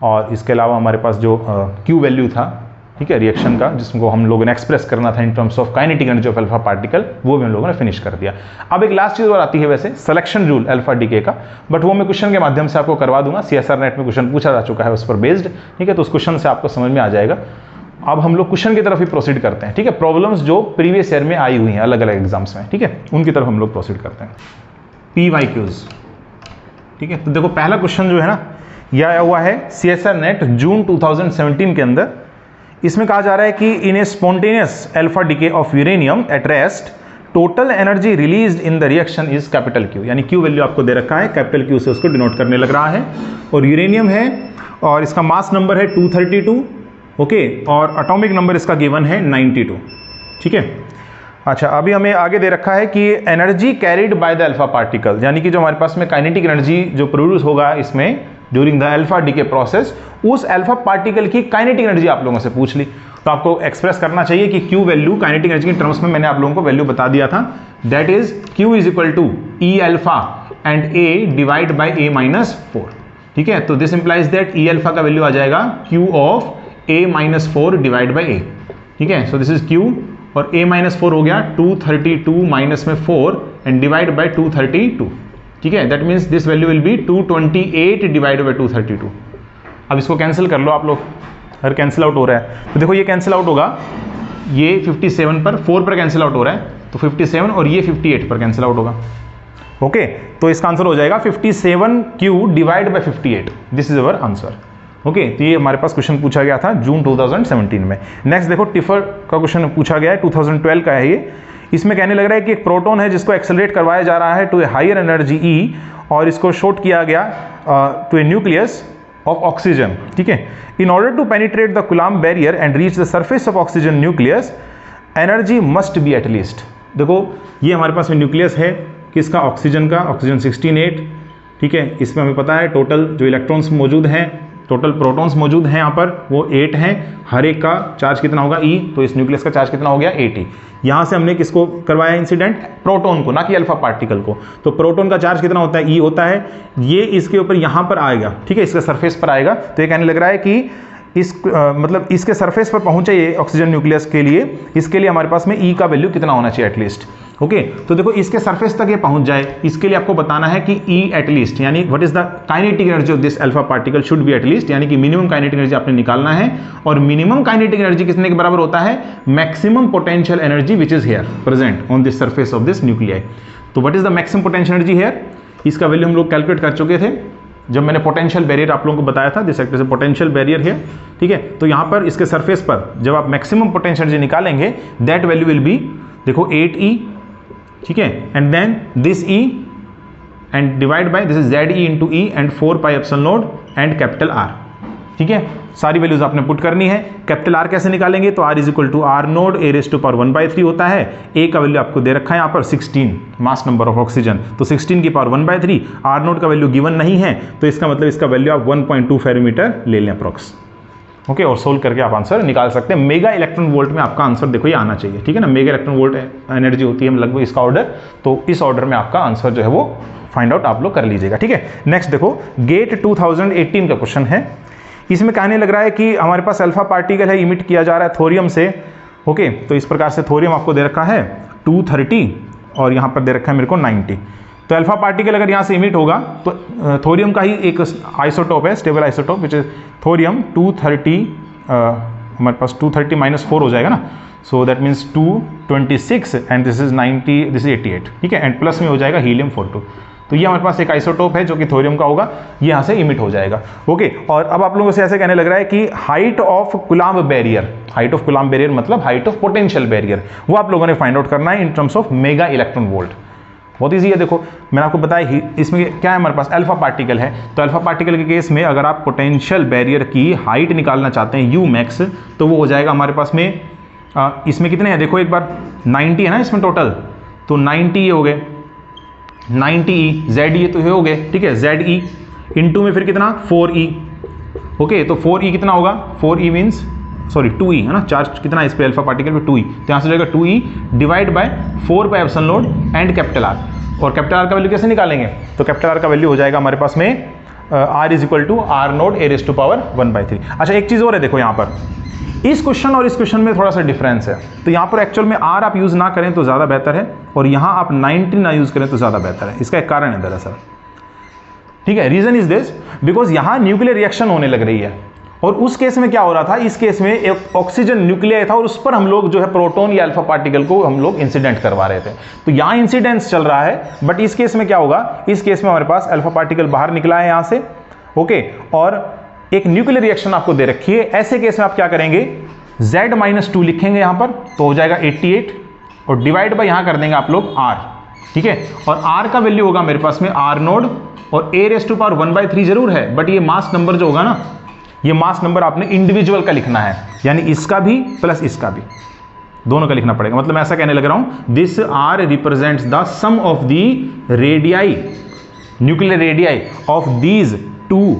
और इसके अलावा हमारे पास जो क्यू वैल्यू था, ठीक है, रिएक्शन का, जिसको हम लोगों ने एक्सप्रेस करना था इन terms of kinetic energy of alpha particle, वो भी हम लोगों ने फिनिश कर दिया। अब एक लास्ट चीज और आती है वैसे, सिलेक्शन रूल अल्फा डीके का, बट वो मैं क्वेश्चन के माध्यम से आपको करवा दूंगा। CSR नेट में क्वेश्चन पूछा जा चुका है उस पर बेस्ड, ठीक है। तो उस क्वेश्चन से आपको समझ में आ जाएगा। अब हम लोग क्वेश्चन की तरफ ही प्रोसीड करते हैं, ठीक है। प्रॉब्लम्स जो प्रीवियस ईयर में आई हुई हैं अलग अलग एग्जाम्स में, ठीक है, उनकी तरफ हम लोग प्रोसीड करते हैं। PYQs, ठीक है। तो देखो पहला क्वेश्चन जो है ना, यह आया हुआ है CSR नेट जून 2017 के अंदर। इसमें कहा जा रहा है कि in a spontaneous alpha decay of uranium at rest, total energy released in the reaction is capital Q, यानी Q वैल्यू आपको दे रखा है, कैपिटल Q से उसको डिनोट करने लग रहा है, और यूरेनियम है और इसका मास नंबर है 232, ओके, और एटॉमिक नंबर इसका गिवन है 92, ठीक है। अच्छा, अभी हमें आगे दे रखा है कि energy carried by the alpha particle, यानी कि जो हमारे पास में काइनेटिक एनर्जी जो प्रोड्यूस होगा इसमें during the alpha decay process, उस अल्फा पार्टिकल की काइनेटिक एनर्जी आप लोगों से पूछ ली। तो आपको एक्सप्रेस करना चाहिए कि Q वैल्यू काइनेटिक एनर्जी के टर्म्स में मैंने आप लोगों को वैल्यू बता दिया था, that is Q is equal to E alpha and A divide by A minus 4, ठीक है। तो this implies that E alpha का वैल्यू आ जाएगा Q of A minus 4 divide by A, ठीक है। सो दिस इज Q, और A माइनस 4 हो गया 232 माइनस में 4 एंड डिवाइड बाय 232, ठीक है। That means this value will B 228 divide by 232। अब इसको कैंसिल कर लो आप लोग, अगर कैंसिल आउट हो रहा है तो देखो ये कैंसिल आउट होगा, ये 57 पर 4 पर कैंसिल आउट हो रहा है, तो 57 और ये 58 पर कैंसिल आउट होगा, ओके। तो इसका आंसर हो जाएगा 57Q divide by 58, this is our answer, okay. तो ये हमारे पास क्वेश्चन पूछा गया था जून 2017 में। नेक्स्ट देखो टिफर का क्वेश्चन पूछा गया है, 2012 का है ये। इसमें कहने लग रहा है कि एक प्रोटॉन है जिसको एक्सेलरेट करवाया जा रहा है to a higher energy E, और इसको शॉर्ट किया गया to a nucleus of oxygen, ठीक है। In order to penetrate the Coulomb barrier and reach the surface of oxygen nucleus, energy must be at least. देखो ये हमारे पास में न्यूक्लियस है किसका, ऑक्सीजन का, ऑक्सीजन 16 ठीक है। इसमें हमें पता है टोटल जो इलेक्ट्रॉन्स मौजूद हैं, टोटल प्रोटॉन्स मौजूद हैं यहाँ पर वो 8 हैं, हर एक का चार्ज कितना होगा E, तो इस न्यूक्लियस का चार्ज कितना हो गया 80। यहाँ से हमने किसको करवाया इंसिडेंट, प्रोटॉन को, ना कि अल्फा पार्टिकल को। तो प्रोटॉन का चार्ज कितना होता है, E होता है, ये इसके ऊपर यहाँ पर आएगा, ठीक है, इसके सरफेस पर आएगा। तो ये कहने लग रहा है कि इस मतलब इसके सरफेस पर पहुंचे ये ऑक्सीजन न्यूक्लियस के लिए, इसके लिए हमारे पास में E का वैल्यू कितना होना चाहिए एटलीस्ट, ओके। तो देखो इसके सरफेस तक ये पहुंच जाए, इसके लिए आपको बताना है कि E एटलीस्ट, यानी what is the kinetic energy of this alpha particle should be at least, यानी कि मिनिमम काइनेटिक एनर्जी आपने निकालना है। और मिनिमम काइनेटिक एनर्जी कितने के बराबर होता है, maximum potential energy which is here present on this surface of this nuclei. तो what is the maximum potential energy here, इसका वैल्यू हम लोग कैलकुलेट कर चुके थे जब मैंने पोटेंशियल बैरियर आप लोगों को बताया था, this act is a potential barrier है, ठीक है। तो यहाँ पर इसके सरफेस पर जब आप मैक्सिमम पोटेंशियल एनर्जी निकालेंगे, दैट वैल्यू विल बी, देखो 8E, ठीक है, and then this E and divide by this is ZE into E and 4 pi epsilon naught and capital R, ठीक है। सारी वैल्यूज आपने पुट करनी है। कैपिटल R कैसे निकालेंगे, तो R is equal to R naught A raise to power 1/3 होता है। A का वैल्यू आपको दे रखा है यहाँ पर 16, मास नंबर ऑफ ऑक्सीजन, तो 16 की पावर 1/3, R नोड का वैल्यू गिवन नहीं है, तो इसका मतलब इसका वैल्यू आप 1.2 फेरोमीटर ले लें अप्रोक्स, ओके, और सोल्व करके आप आंसर निकाल सकते हैं। मेगा इलेक्ट्रॉन वोल्ट में आपका आंसर देखो ये आना चाहिए, ठीक है ना। मेगा इलेक्ट्रॉन वोल्ट एनर्जी होती है लगभग इसका ऑर्डर, तो इस ऑर्डर में आपका आंसर जो है वो फाइंड आउट आप लोग कर लीजिएगा, ठीक है। नेक्स्ट देखो, गेट 2018 का क्वेश्चन है। इसमें कहने लग रहा है कि हमारे पास अल्फा पार्टिकल है, इमिट किया जा रहा है थोरियम से। ओके, तो इस प्रकार से थोरियम आपको दे रखा है 230 और यहाँ पर दे रखा है मेरे को 90। तो अल्फा पार्टिकल अगर यहाँ से इमिट होगा तो थोरियम का ही एक आइसोटोप है, stable isotope, which is thorium 230, हमारे पास 230 - 4 हो जाएगा ना, so that means 226 and this is 90, this is 88, ठीक है। एंड प्लस में हो जाएगा हीलियम 42। तो ये हमारे पास एक आइसोटोप है जो कि थोरियम का होगा, ये यहाँ से इमिट हो जाएगा। ओके, और अब आप लोगों से ऐसे कहने लग रहा है कि height of Coulomb barrier, height of Coulomb barrier मतलब हाइट ऑफ पोटेंशियल बैरियर, वो आप लोगों ने फाइंड आउट करना है in terms of mega electron volt. बहुत ईजी है, देखो मैंने आपको बताया इसमें क्या है, हमारे पास अल्फा पार्टिकल है, तो अल्फा पार्टिकल के केस में अगर आप पोटेंशियल बैरियर की हाइट निकालना चाहते हैं यू मैक्स, तो वो हो जाएगा हमारे पास में इसमें कितने हैं देखो एक बार, 90 है ना इसमें टोटल, तो 90 ये हो गए, 90E, ZE तो ये हो गए, ठीक है, ZE इनटू में फिर कितना 4E। ओके, तो 4E कितना होगा, 4E मीन्स सॉरी 2E है ना, चार्ज कितना है इस पे अल्फा पार्टिकल पे 2E, तो यहाँ से जाएगा 2E divide by 4 pi epsilon naught and capital R। और कैपिटल R का वैल्यू कैसे निकालेंगे, तो कैपिटल R का वैल्यू हो जाएगा हमारे पास में R is equal to R naught A⁻⁴। अच्छा, एक चीज़ और है देखो यहाँ पर, इस क्वेश्चन और इस क्वेश्चन में थोड़ा सा डिफरेंस है। तो यहाँ पर एक्चुअल में R आप यूज़ ना करें तो ज़्यादा बेहतर है, और यहाँ आप 90 ना यूज़ करें तो ज़्यादा बेहतर है। इसका एक कारण है दरअसल, ठीक है। रीज़न इज दिस, बिकॉज यहाँ न्यूक्लियर रिएक्शन होने लग रही है, और उस केस में क्या हो रहा था, इस केस में एक ऑक्सीजन न्यूक्लियाई था और उस पर हम लोग जो है प्रोटॉन या अल्फा पार्टिकल को हम लोग इंसिडेंट करवा रहे थे। तो यहाँ इंसिडेंस चल रहा है, बट इस केस में क्या होगा, इस केस में हमारे पास अल्फा पार्टिकल बाहर निकला है यहाँ से, ओके, और एक न्यूक्लियर रिएक्शन आपको दे रखी है। ऐसे केस में आप क्या करेंगे, Z-2 लिखेंगे यहाँ पर, तो हो जाएगा 88 और डिवाइड बाय यहाँ कर देंगे आप लोग R, ठीक है। और R का वैल्यू होगा मेरे पास में R नोड, और A⁻⁴ जरूर है, बट ये मास नंबर जो होगा ना, ये मास नंबर आपने इंडिविजुअल का लिखना है, यानी इसका भी प्लस इसका भी, दोनों का लिखना पड़ेगा। मतलब मैं ऐसा कहने लग रहा हूं, this R represents the sum of the radii, nuclear radii of these 2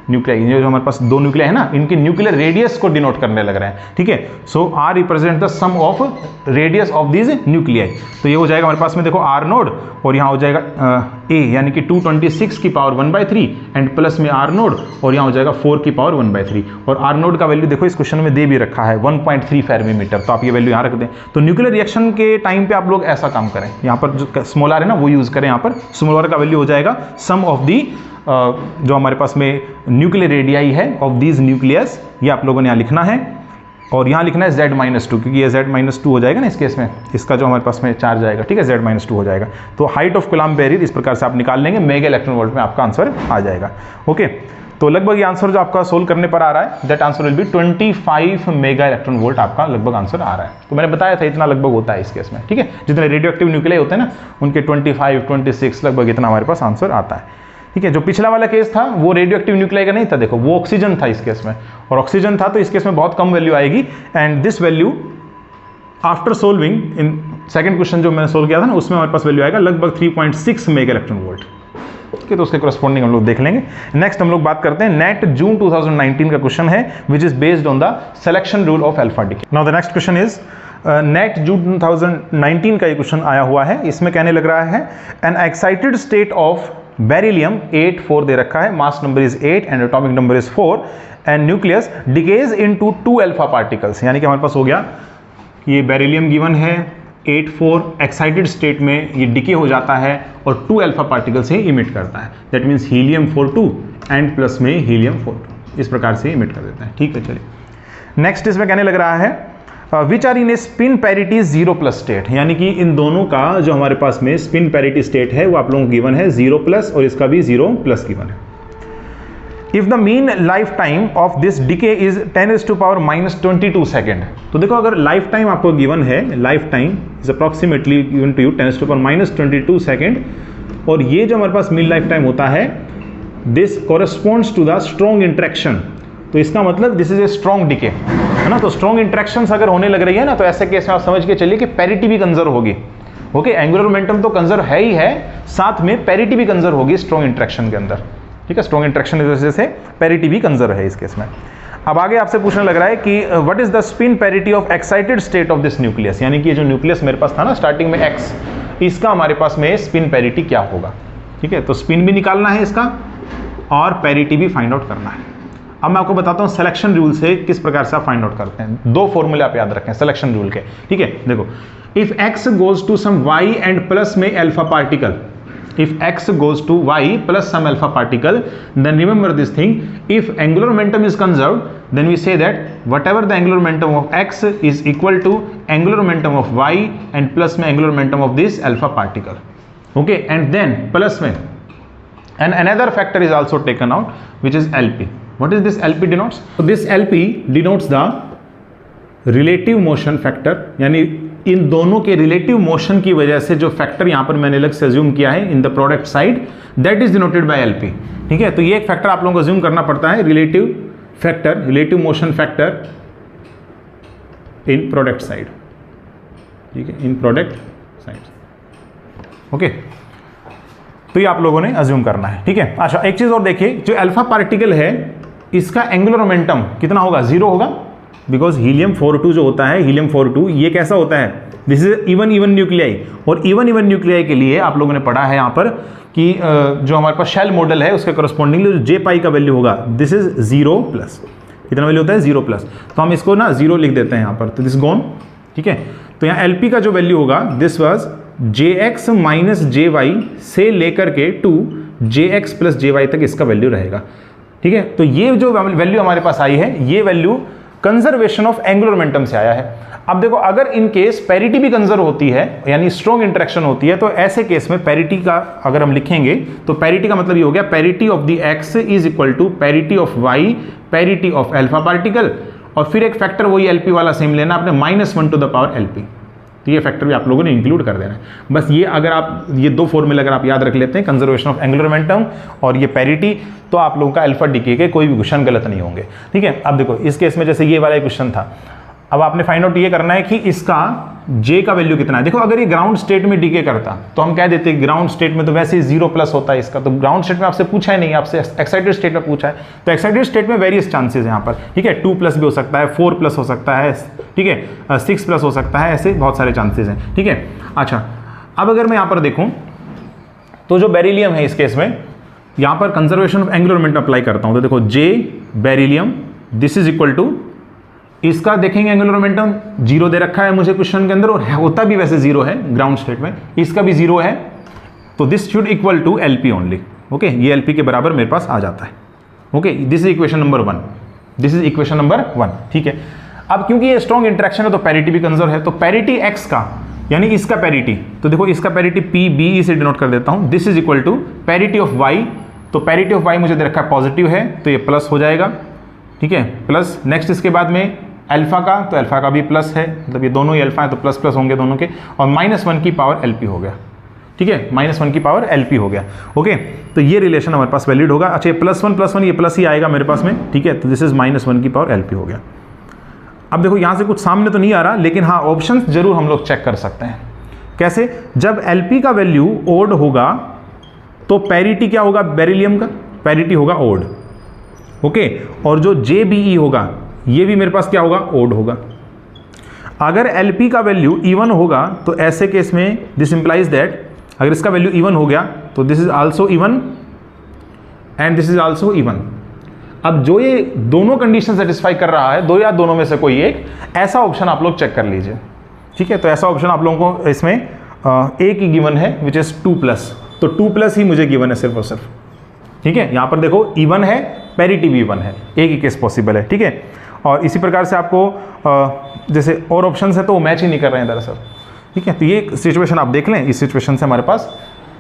nuclei, जो हमारे पास 2 न्यूक्लियाई है ना, इनके न्यूक्लियर रेडियस को डिनोट करने लग रहे हैं, ठीक है। So R represent the sum of radius of these nuclei, तो ये हो जाएगा हमारे पास में देखो R नोड, और यहाँ हो जाएगा A यानी कि 226 की पावर 1/3 एंड प्लस में R नोड, और यहाँ हो जाएगा 4 की पावर 1/3। और R नोड का वैल्यू देखो इस क्वेश्चन में दे भी रखा है 1.3 फेर्मी, तो आप ये वैल्यू यहाँ रख दें। तो न्यूक्लियर रिएक्शन के टाइम पे आप लोग ऐसा काम करें, यहाँ पर जो स्मॉल r है ना वो यूज़ करें, यहाँ पर स्मॉल r का वैल्यू हो जाएगा सम ऑफ दी जो हमारे पास में न्यूक्लियर रेडियाई है ऑफ दीज न्यूक्लियस, ये आप लोगों ने यहाँ लिखना है, और यहाँ लिखना है Z-2, क्योंकि ये Z-2 हो जाएगा ना इस केस में, इसका जो हमारे पास में चार्ज आएगा, ठीक है, Z-2 हो जाएगा। तो हाइट ऑफ कुलाम्ब बैरियर इस प्रकार से आप निकाल लेंगे, मेगा इलेक्ट्रॉन वोल्ट में आपका आंसर आ जाएगा। ओके, तो लगभग ये आंसर जो आपका सोल्व करने पर आ रहा है, that answer will be 25 mega electron volt आपका लगभग आंसर आ रहा है। तो मैंने बताया था इतना लगभग होता है इस केस में, ठीक है। जितने रेडियो एक्टिव न्यूक्लियाई होते हैं ना, उनके 25, 26 लगभग इतना हमारे पास आंसर आता है, ठीक है। जो पिछला वाला केस था वो रेडियो एक्टिव न्यूक्लियाई का नहीं था, देखो वो ऑक्सीजन था इस केस में, और ऑक्सीजन था तो इस केस में बहुत कम वैल्यू आएगी। And this value after solving in second question जो मैंने सोल्व किया था ना, उसमें हमारे पास वैल्यू आएगा लगभग 3.6 मेगा इलेक्ट्रॉन वोल्ट, ठीक है। तो उसके करस्पॉन्डिंग हम लोग देख लेंगे। नेक्स्ट हम लोग बात करते हैं नेट जून 2019 का क्वेश्चन है, which is based on the selection rule of alpha decay. Now the next question is NET June 2019 का ये क्वेश्चन आया हुआ है। इसमें कहने लग रहा है N excited state of beryllium 8-4 दे रखा है, mass number is 8 and atomic number is 4 and nucleus decays into 2 alpha particles, यानी कि हमारे पास हो गया ये बेरिलियम गिवन है 8-4, एक्साइटेड स्टेट में ये डिके हो जाता है और 2 अल्फा पार्टिकल से इमिट करता है, that means helium 42 and plus में हीलियम 42, इस प्रकार से इमिट कर देता है, ठीक है। चलिए नेक्स्ट इसमें कहने लग रहा है which are in a spin parity 0+ state, यानी कि इन दोनों का जो हमारे पास में स्पिन पैरिटी स्टेट है वो आप लोगों को गिवन है 0+ और इसका भी 0+ गिवन है। If the mean life time of this decay is 10⁻⁻22 second, तो देखो अगर लाइफ टाइम आपको गिवन है, life time is approximately given to you 10⁻22 second, और ये जो हमारे पास मीन लाइफ टाइम होता है this corresponds to the strong interaction, तो इसका मतलब this is a strong decay, है ना। तो स्ट्रॉन्ग इंट्रैक्शंस अगर होने लग रही है ना, तो ऐसे केस में आप समझ के चलिए कि पैरिटी भी कंजर्व होगी, ओके। एंगुलर मोमेंटम तो कंजर्व है ही है, साथ में पैरिटी भी कंजर्व होगी स्ट्रॉन्ग इंट्रैक्शन के अंदर, ठीक है। स्ट्रॉन्ग इंट्रैक्शन की वजह से पैरिटी भी कंजर्व है इस केस में। अब आगे आपसे पूछने लग रहा है कि what is the spin parity of excited state of this nucleus, यानी कि ये जो न्यूक्लियस मेरे पास था ना स्टार्टिंग में x, इसका हमारे पास में स्पिन पैरिटी क्या होगा। ठीक है, तो स्पिन भी निकालना है इसका और पैरिटी भी फाइंड आउट करना है। अब मैं आपको बताता हूँ सिलेक्शन रूल से किस प्रकार से आप फाइंड आउट करते हैं। दो फॉर्मूले आप याद रखें सिलेक्शन रूल के। ठीक है, देखो, if x goes to some y and plus में alpha particle, if x goes to y plus some alpha particle, then remember this thing, if angular momentum is conserved, then we say that whatever the angular momentum of x is equal to angular momentum of y and plus में angular momentum of this alpha particle. Okay, and then plus में and another factor is also taken out, which is LP. What is this LP denotes? So this LP denotes the relative motion factor, यानी इन दोनों के रिलेटिव मोशन की वजह से जो फैक्टर यहां पर मैंने अलग से अज्यूम किया है in the product side, that is denoted by LP. ठीक है, तो ये एक फैक्टर आप लोगों को अज्यूम करना पड़ता है, relative factor, relative motion factor in product side. ठीक है, इन प्रोडक्ट साइड। ओके, तो ये आप लोगों ने अज्यूम करना है। ठीक है, अच्छा एक चीज और देखिए, जो अल्फा पार्टिकल है इसका एंगुलर मोमेंटम कितना होगा, 0 होगा, बिकॉज हीलियम 42 जो होता है, हीलियम 42 ये कैसा होता है, दिस इज इवन न्यूक्लियाई, और इवन न्यूक्लियाई के लिए आप लोगों ने पढ़ा है यहाँ पर कि जो हमारे पास शेल मॉडल है उसके करस्पॉन्डिंगली जो जे पाई का वैल्यू होगा, दिस इज 0+, कितना वैल्यू होता है 0+, तो हम इसको ना 0 लिख देते हैं यहाँ पर, तो दिस गॉन। ठीक है, तो यहाँ एलपी का जो वैल्यू होगा this was jx minus jy से लेकर के टू jx प्लस jy तक इसका वैल्यू रहेगा। ठीक है, तो ये जो वैल्यू हमारे पास आई है, ये value conservation of angular momentum से आया है। अब देखो, अगर इन केस पैरिटी भी कंजर्व होती है, यानी स्ट्रॉन्ग इंटरेक्शन होती है, तो ऐसे केस में पैरिटी का अगर हम लिखेंगे तो पैरिटी का मतलब ये हो गया, parity of the X is equal to parity of Y, parity of alpha particle, और फिर एक फैक्टर वही एलपी वाला सेम लेना आपने, -1 टू द पावर एलपी। तो ये फैक्टर भी आप लोगों ने इंक्लूड कर देना है। बस ये अगर आप ये दो फॉर्मूले अगर आप याद रख लेते हैं, कंजर्वेशन ऑफ एंगुलर मोमेंटम और ये पैरिटी, तो आप लोगों का अल्फा डीके के कोई भी क्वेश्चन गलत नहीं होंगे। ठीक है, अब देखो इस केस में जैसे ये वाला क्वेश्चन था, अब आपने फाइंड आउट ये करना है कि इसका जे का वैल्यू कितना है। देखो, अगर ये ग्राउंड स्टेट में डीके करता तो हम कह देते ग्राउंड स्टेट में तो वैसे ही 0+ होता है इसका, तो ग्राउंड स्टेट में आपसे पूछा है नहीं, आपसे एक्साइटेड स्टेट में पूछा है, तो एक्साइटेड स्टेट में वेरियस चांसेस यहाँ पर। ठीक है, 2+ भी हो सकता है, 4+ हो सकता है, ठीक है, 6+ हो सकता है, ऐसे बहुत सारे चांसेस हैं। ठीक है, अच्छा अब अगर मैं यहाँ पर देखूँ तो जो बेरिलियम है इस केस में, यहाँ पर conservation of angular momentum apply करता हूँ, तो देखो J beryllium this is equal to, इसका देखेंगे एंगुलर मोमेंटम 0 दे रखा है मुझे क्वेश्चन के अंदर, और होता भी वैसे 0 है ग्राउंड स्टेट में, इसका भी 0 है, तो this should equal to LP only. Okay, ये एलपी के बराबर मेरे पास आ जाता है। Okay, this is equation number 1, this is equation number 1। ठीक है, अब क्योंकि ये स्ट्रॉन्ग इंटरेक्शन है तो पैरिटी भी कंजर्व है, तो पैरिटी एक्स का यानी इसका पैरिटी, तो देखो इसका पैरिटी पी बी से डिनोट कर देता हूं, this is equal to parity of Y, तो पैरिटी ऑफ वाई मुझे दे रखा है पॉजिटिव है तो ये प्लस हो जाएगा। ठीक है, प्लस नेक्स्ट इसके बाद में अल्फा का, तो अल्फा का भी प्लस है, मतलब ये दोनों ही अल्फा है तो प्लस प्लस होंगे दोनों के, और -1 की पावर एलपी हो गया। ठीक है, -1 की पावर एलपी हो गया। ओके, तो ये रिलेशन हमारे पास वैलिड होगा। अच्छा, ये +1 ये प्लस ही आएगा मेरे पास में। ठीक है, तो दिस इज -1 की पावर एलपी हो गया। अब देखो यहाँ से कुछ सामने तो नहीं आ रहा, लेकिन हाँ ऑप्शन जरूर हम लोग चेक कर सकते हैं। कैसे, जब एलपी का वैल्यू ओड होगा तो पैरिटी क्या होगा, बेरिलियम का पैरिटी होगा ओड। ओके, और जो JBE होगा ये भी मेरे पास क्या होगा, ओड होगा। अगर एलपी का वैल्यू इवन होगा तो ऐसे केस में दिस इंप्लाइज दैट, अगर इसका वैल्यू इवन हो गया तो this is also even and this is also even. अब जो ये दोनों कंडीशन सेटिस्फाई कर रहा है, दो या दोनों में से कोई एक, ऐसा ऑप्शन आप लोग चेक कर लीजिए। ठीक है, तो ऐसा ऑप्शन आप लोगों को इसमें एक ही गिवन है विच इज 2+, तो 2+ ही मुझे गिवन है सिर्फ और सिर्फ। ठीक है, यहाँ पर देखो इवन है, पैरिटी भी इवन है, एक ही केस पॉसिबल है। ठीक है, और इसी प्रकार से आपको जैसे और ऑप्शंस है तो वो मैच ही नहीं कर रहे हैं दरअसल। ठीक है, तो ये सिचुएशन आप देख लें, इस सिचुएशन से हमारे पास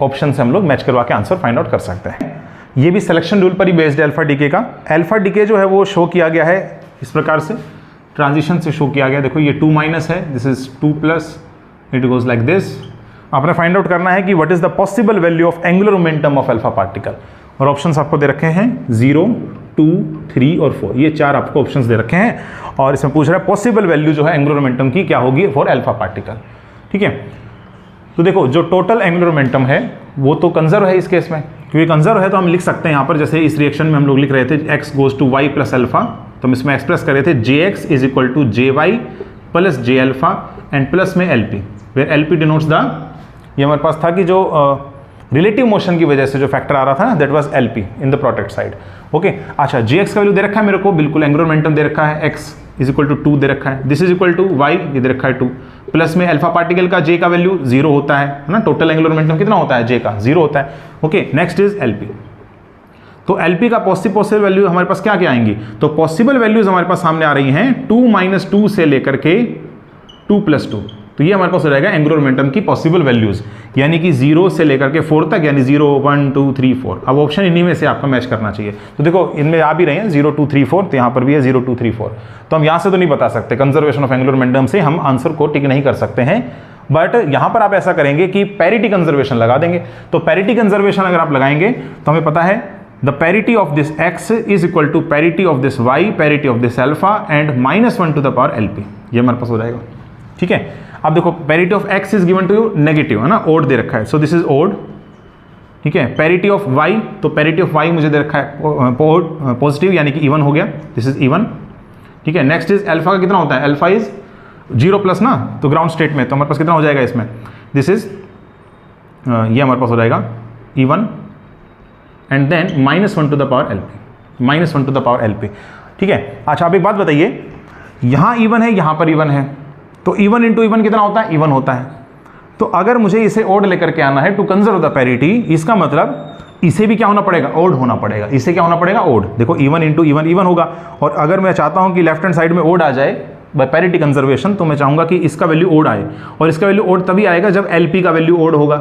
ऑप्शन से हम लोग मैच करवा के आंसर फाइंड आउट कर सकते हैं। ये भी सिलेक्शन रूल पर ही बेस्ड है अल्फा डीके का। अल्फा डीके जो है वो शो किया गया है इस प्रकार से, ट्रांजिशन से शो किया गया। देखो ये 2- है, this is 2+, it goes like this. आपने फाइंड आउट करना है कि what is the possible value of angular momentum of alpha particle, और ऑप्शंस आपको दे रखे हैं 0, 2, 3 और 4, ये 4 आपको ऑप्शंस दे रखे हैं, और इसमें पूछ रहा है पॉसिबल वैल्यू जो है एंगुलर मोमेंटम की क्या होगी फॉर अल्फा पार्टिकल। ठीक है, तो देखो जो टोटल एंगुलर मोमेंटम है वो तो कंजर्व है इस केस में, क्योंकि कंजर्व है तो हम लिख सकते हैं यहाँ पर, जैसे इस रिएक्शन में हम लोग लिख रहे थे x goes to y plus alpha, तो हम इसमें एक्सप्रेस कर रहे थे Jx is equal to JY plus J alpha and plus में LP, where LP denotes the, ये हमारे पास था कि जो रिलेटिव मोशन की वजह से जो फैक्टर आ रहा था ना, that was LP in the protect side. Okay, अच्छा Gx का वैल्यू दे रखा है मेरे को, बिल्कुल एंगुलर मोमेंटम दे रखा है, x इज इक्वल टू 2 दे रखा है, this is equal to y, ये दे रखा है 2, प्लस में अल्फा पार्टिकल का J का वैल्यू 0 होता है ना, टोटल एंगुलर मोमेंटम कितना होता है J का, 0 होता है। Okay, next is LP। तो LP का पॉसिबल वैल्यू हमारे पास क्या क्या आएंगी, तो पॉसिबल वैल्यूज हमारे पास सामने आ रही हैं 2 - 2 से लेकर के 2 + 2, तो ये हमारे पास हो जाएगा एंगुलर मोमेंटम की पॉसिबल वैल्यूज, यानी कि 0 से लेकर के 4 तक, यानी 0 1 2 3 4। अब ऑप्शन इन्हीं में से आपका मैच करना चाहिए। तो देखो इनमें आ भी रहे हैं 0 2 3 4, तो यहाँ पर भी है 0 2 3 4। तो हम यहाँ से तो नहीं बता सकते, कंजर्वेशन ऑफ एंगुलर मोमेंटम से हम आंसर को टिक नहीं कर सकते हैं, बट यहाँ पर आप ऐसा करेंगे कि पैरिटी कंजर्वेशन लगा देंगे। तो पैरिटी कंजर्वेशन अगर आप लगाएंगे तो हमें पता है the parity of this x is equal to parity of this y, parity of this alpha and -1 to the power LP, ये हमारे पास हो जाएगा। ठीक है, अब देखो parity of x is given to you negative है ना, ओड दे रखा है, सो दिस इज ओड। ठीक है, पैरिटी ऑफ y, तो पैरिटी ऑफ y मुझे दे रखा है पॉजिटिव, यानी कि इवन हो गया, दिस इज इवन। ठीक है, नेक्स्ट इज अल्फा का कितना होता है, अल्फा इज 0+ ना, तो ग्राउंड स्टेट में, तो हमारे पास कितना हो जाएगा इसमें, दिस इज ये हमारे पास हो जाएगा even and then -1 to the power LP, -1 to the power LP। ठीक है, अच्छा आप एक बात बताइए, यहाँ इवन है, यहाँ पर इवन है, तो इवन इंटू इवन कितना होता है, इवन होता है। तो अगर मुझे इसे ओड लेकर के आना है टू कंजर्व द पैरिटी, इसका मतलब इसे भी क्या होना पड़ेगा, ओड होना पड़ेगा, इसे क्या होना पड़ेगा, ओड। देखो इवन इंटू इवन इवन होगा, और अगर मैं चाहता हूँ कि लेफ्ट हैंड साइड में ओड आ जाए बाय पैरिटी कंजर्वेशन, तो मैं चाहूँगा कि इसका वैल्यू ओड आए, और इसका वैल्यू ओड तभी आएगा जब LP का वैल्यू ओड होगा।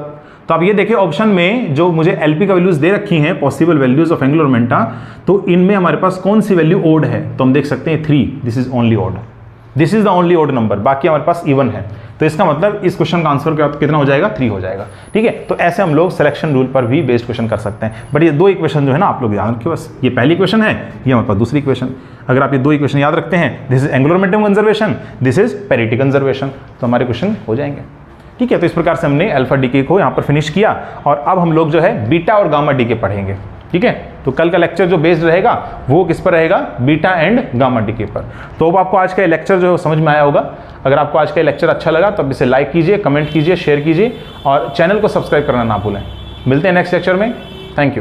तो आप ये देखिए ऑप्शन में जो मुझे LP का वैल्यूज दे रखी हैं, possible values of angular momentum, तो इनमें हमारे पास कौन सी वैल्यू ओड है, तो हम देख सकते हैं 3, this is only odd, this is the only odd number, बाकी हमारे पास इवन है। तो इसका मतलब इस क्वेश्चन का आंसर कितना हो जाएगा, 3 हो जाएगा। ठीक है, तो ऐसे हम लोग सिलेक्शन रूल पर भी बेस्ड क्वेश्चन कर सकते हैं। बट ये 2 इक्वेशन जो है ना आप लोग याद रखिए, बस ये पहली इक्वेशन है, ये हमारे पास दूसरी इक्वेशन। अगर आप ये 2 इक्वेशन याद रखते हैं, this is angular momentum conservation, this is parity conservation, तो हमारे क्वेश्चन हो जाएंगे। ठीक है, तो इस प्रकार से हमने अल्फा डीके को यहाँ पर फिनिश किया, और अब हम लोग जो है बीटा और गामा डीके पढ़ेंगे। ठीक है, तो कल का लेक्चर जो बेस्ड रहेगा वो किस पर रहेगा, बीटा एंड गामा डीके पर। तो अब आपको आज का लेक्चर जो समझ में आया होगा। अगर आपको आज का लेक्चर अच्छा लगा तो अब इसे लाइक कीजिए, कमेंट कीजिए, शेयर कीजिए, और चैनल को सब्सक्राइब करना ना भूलें। मिलते हैं नेक्स्ट लेक्चर में, थैंक यू।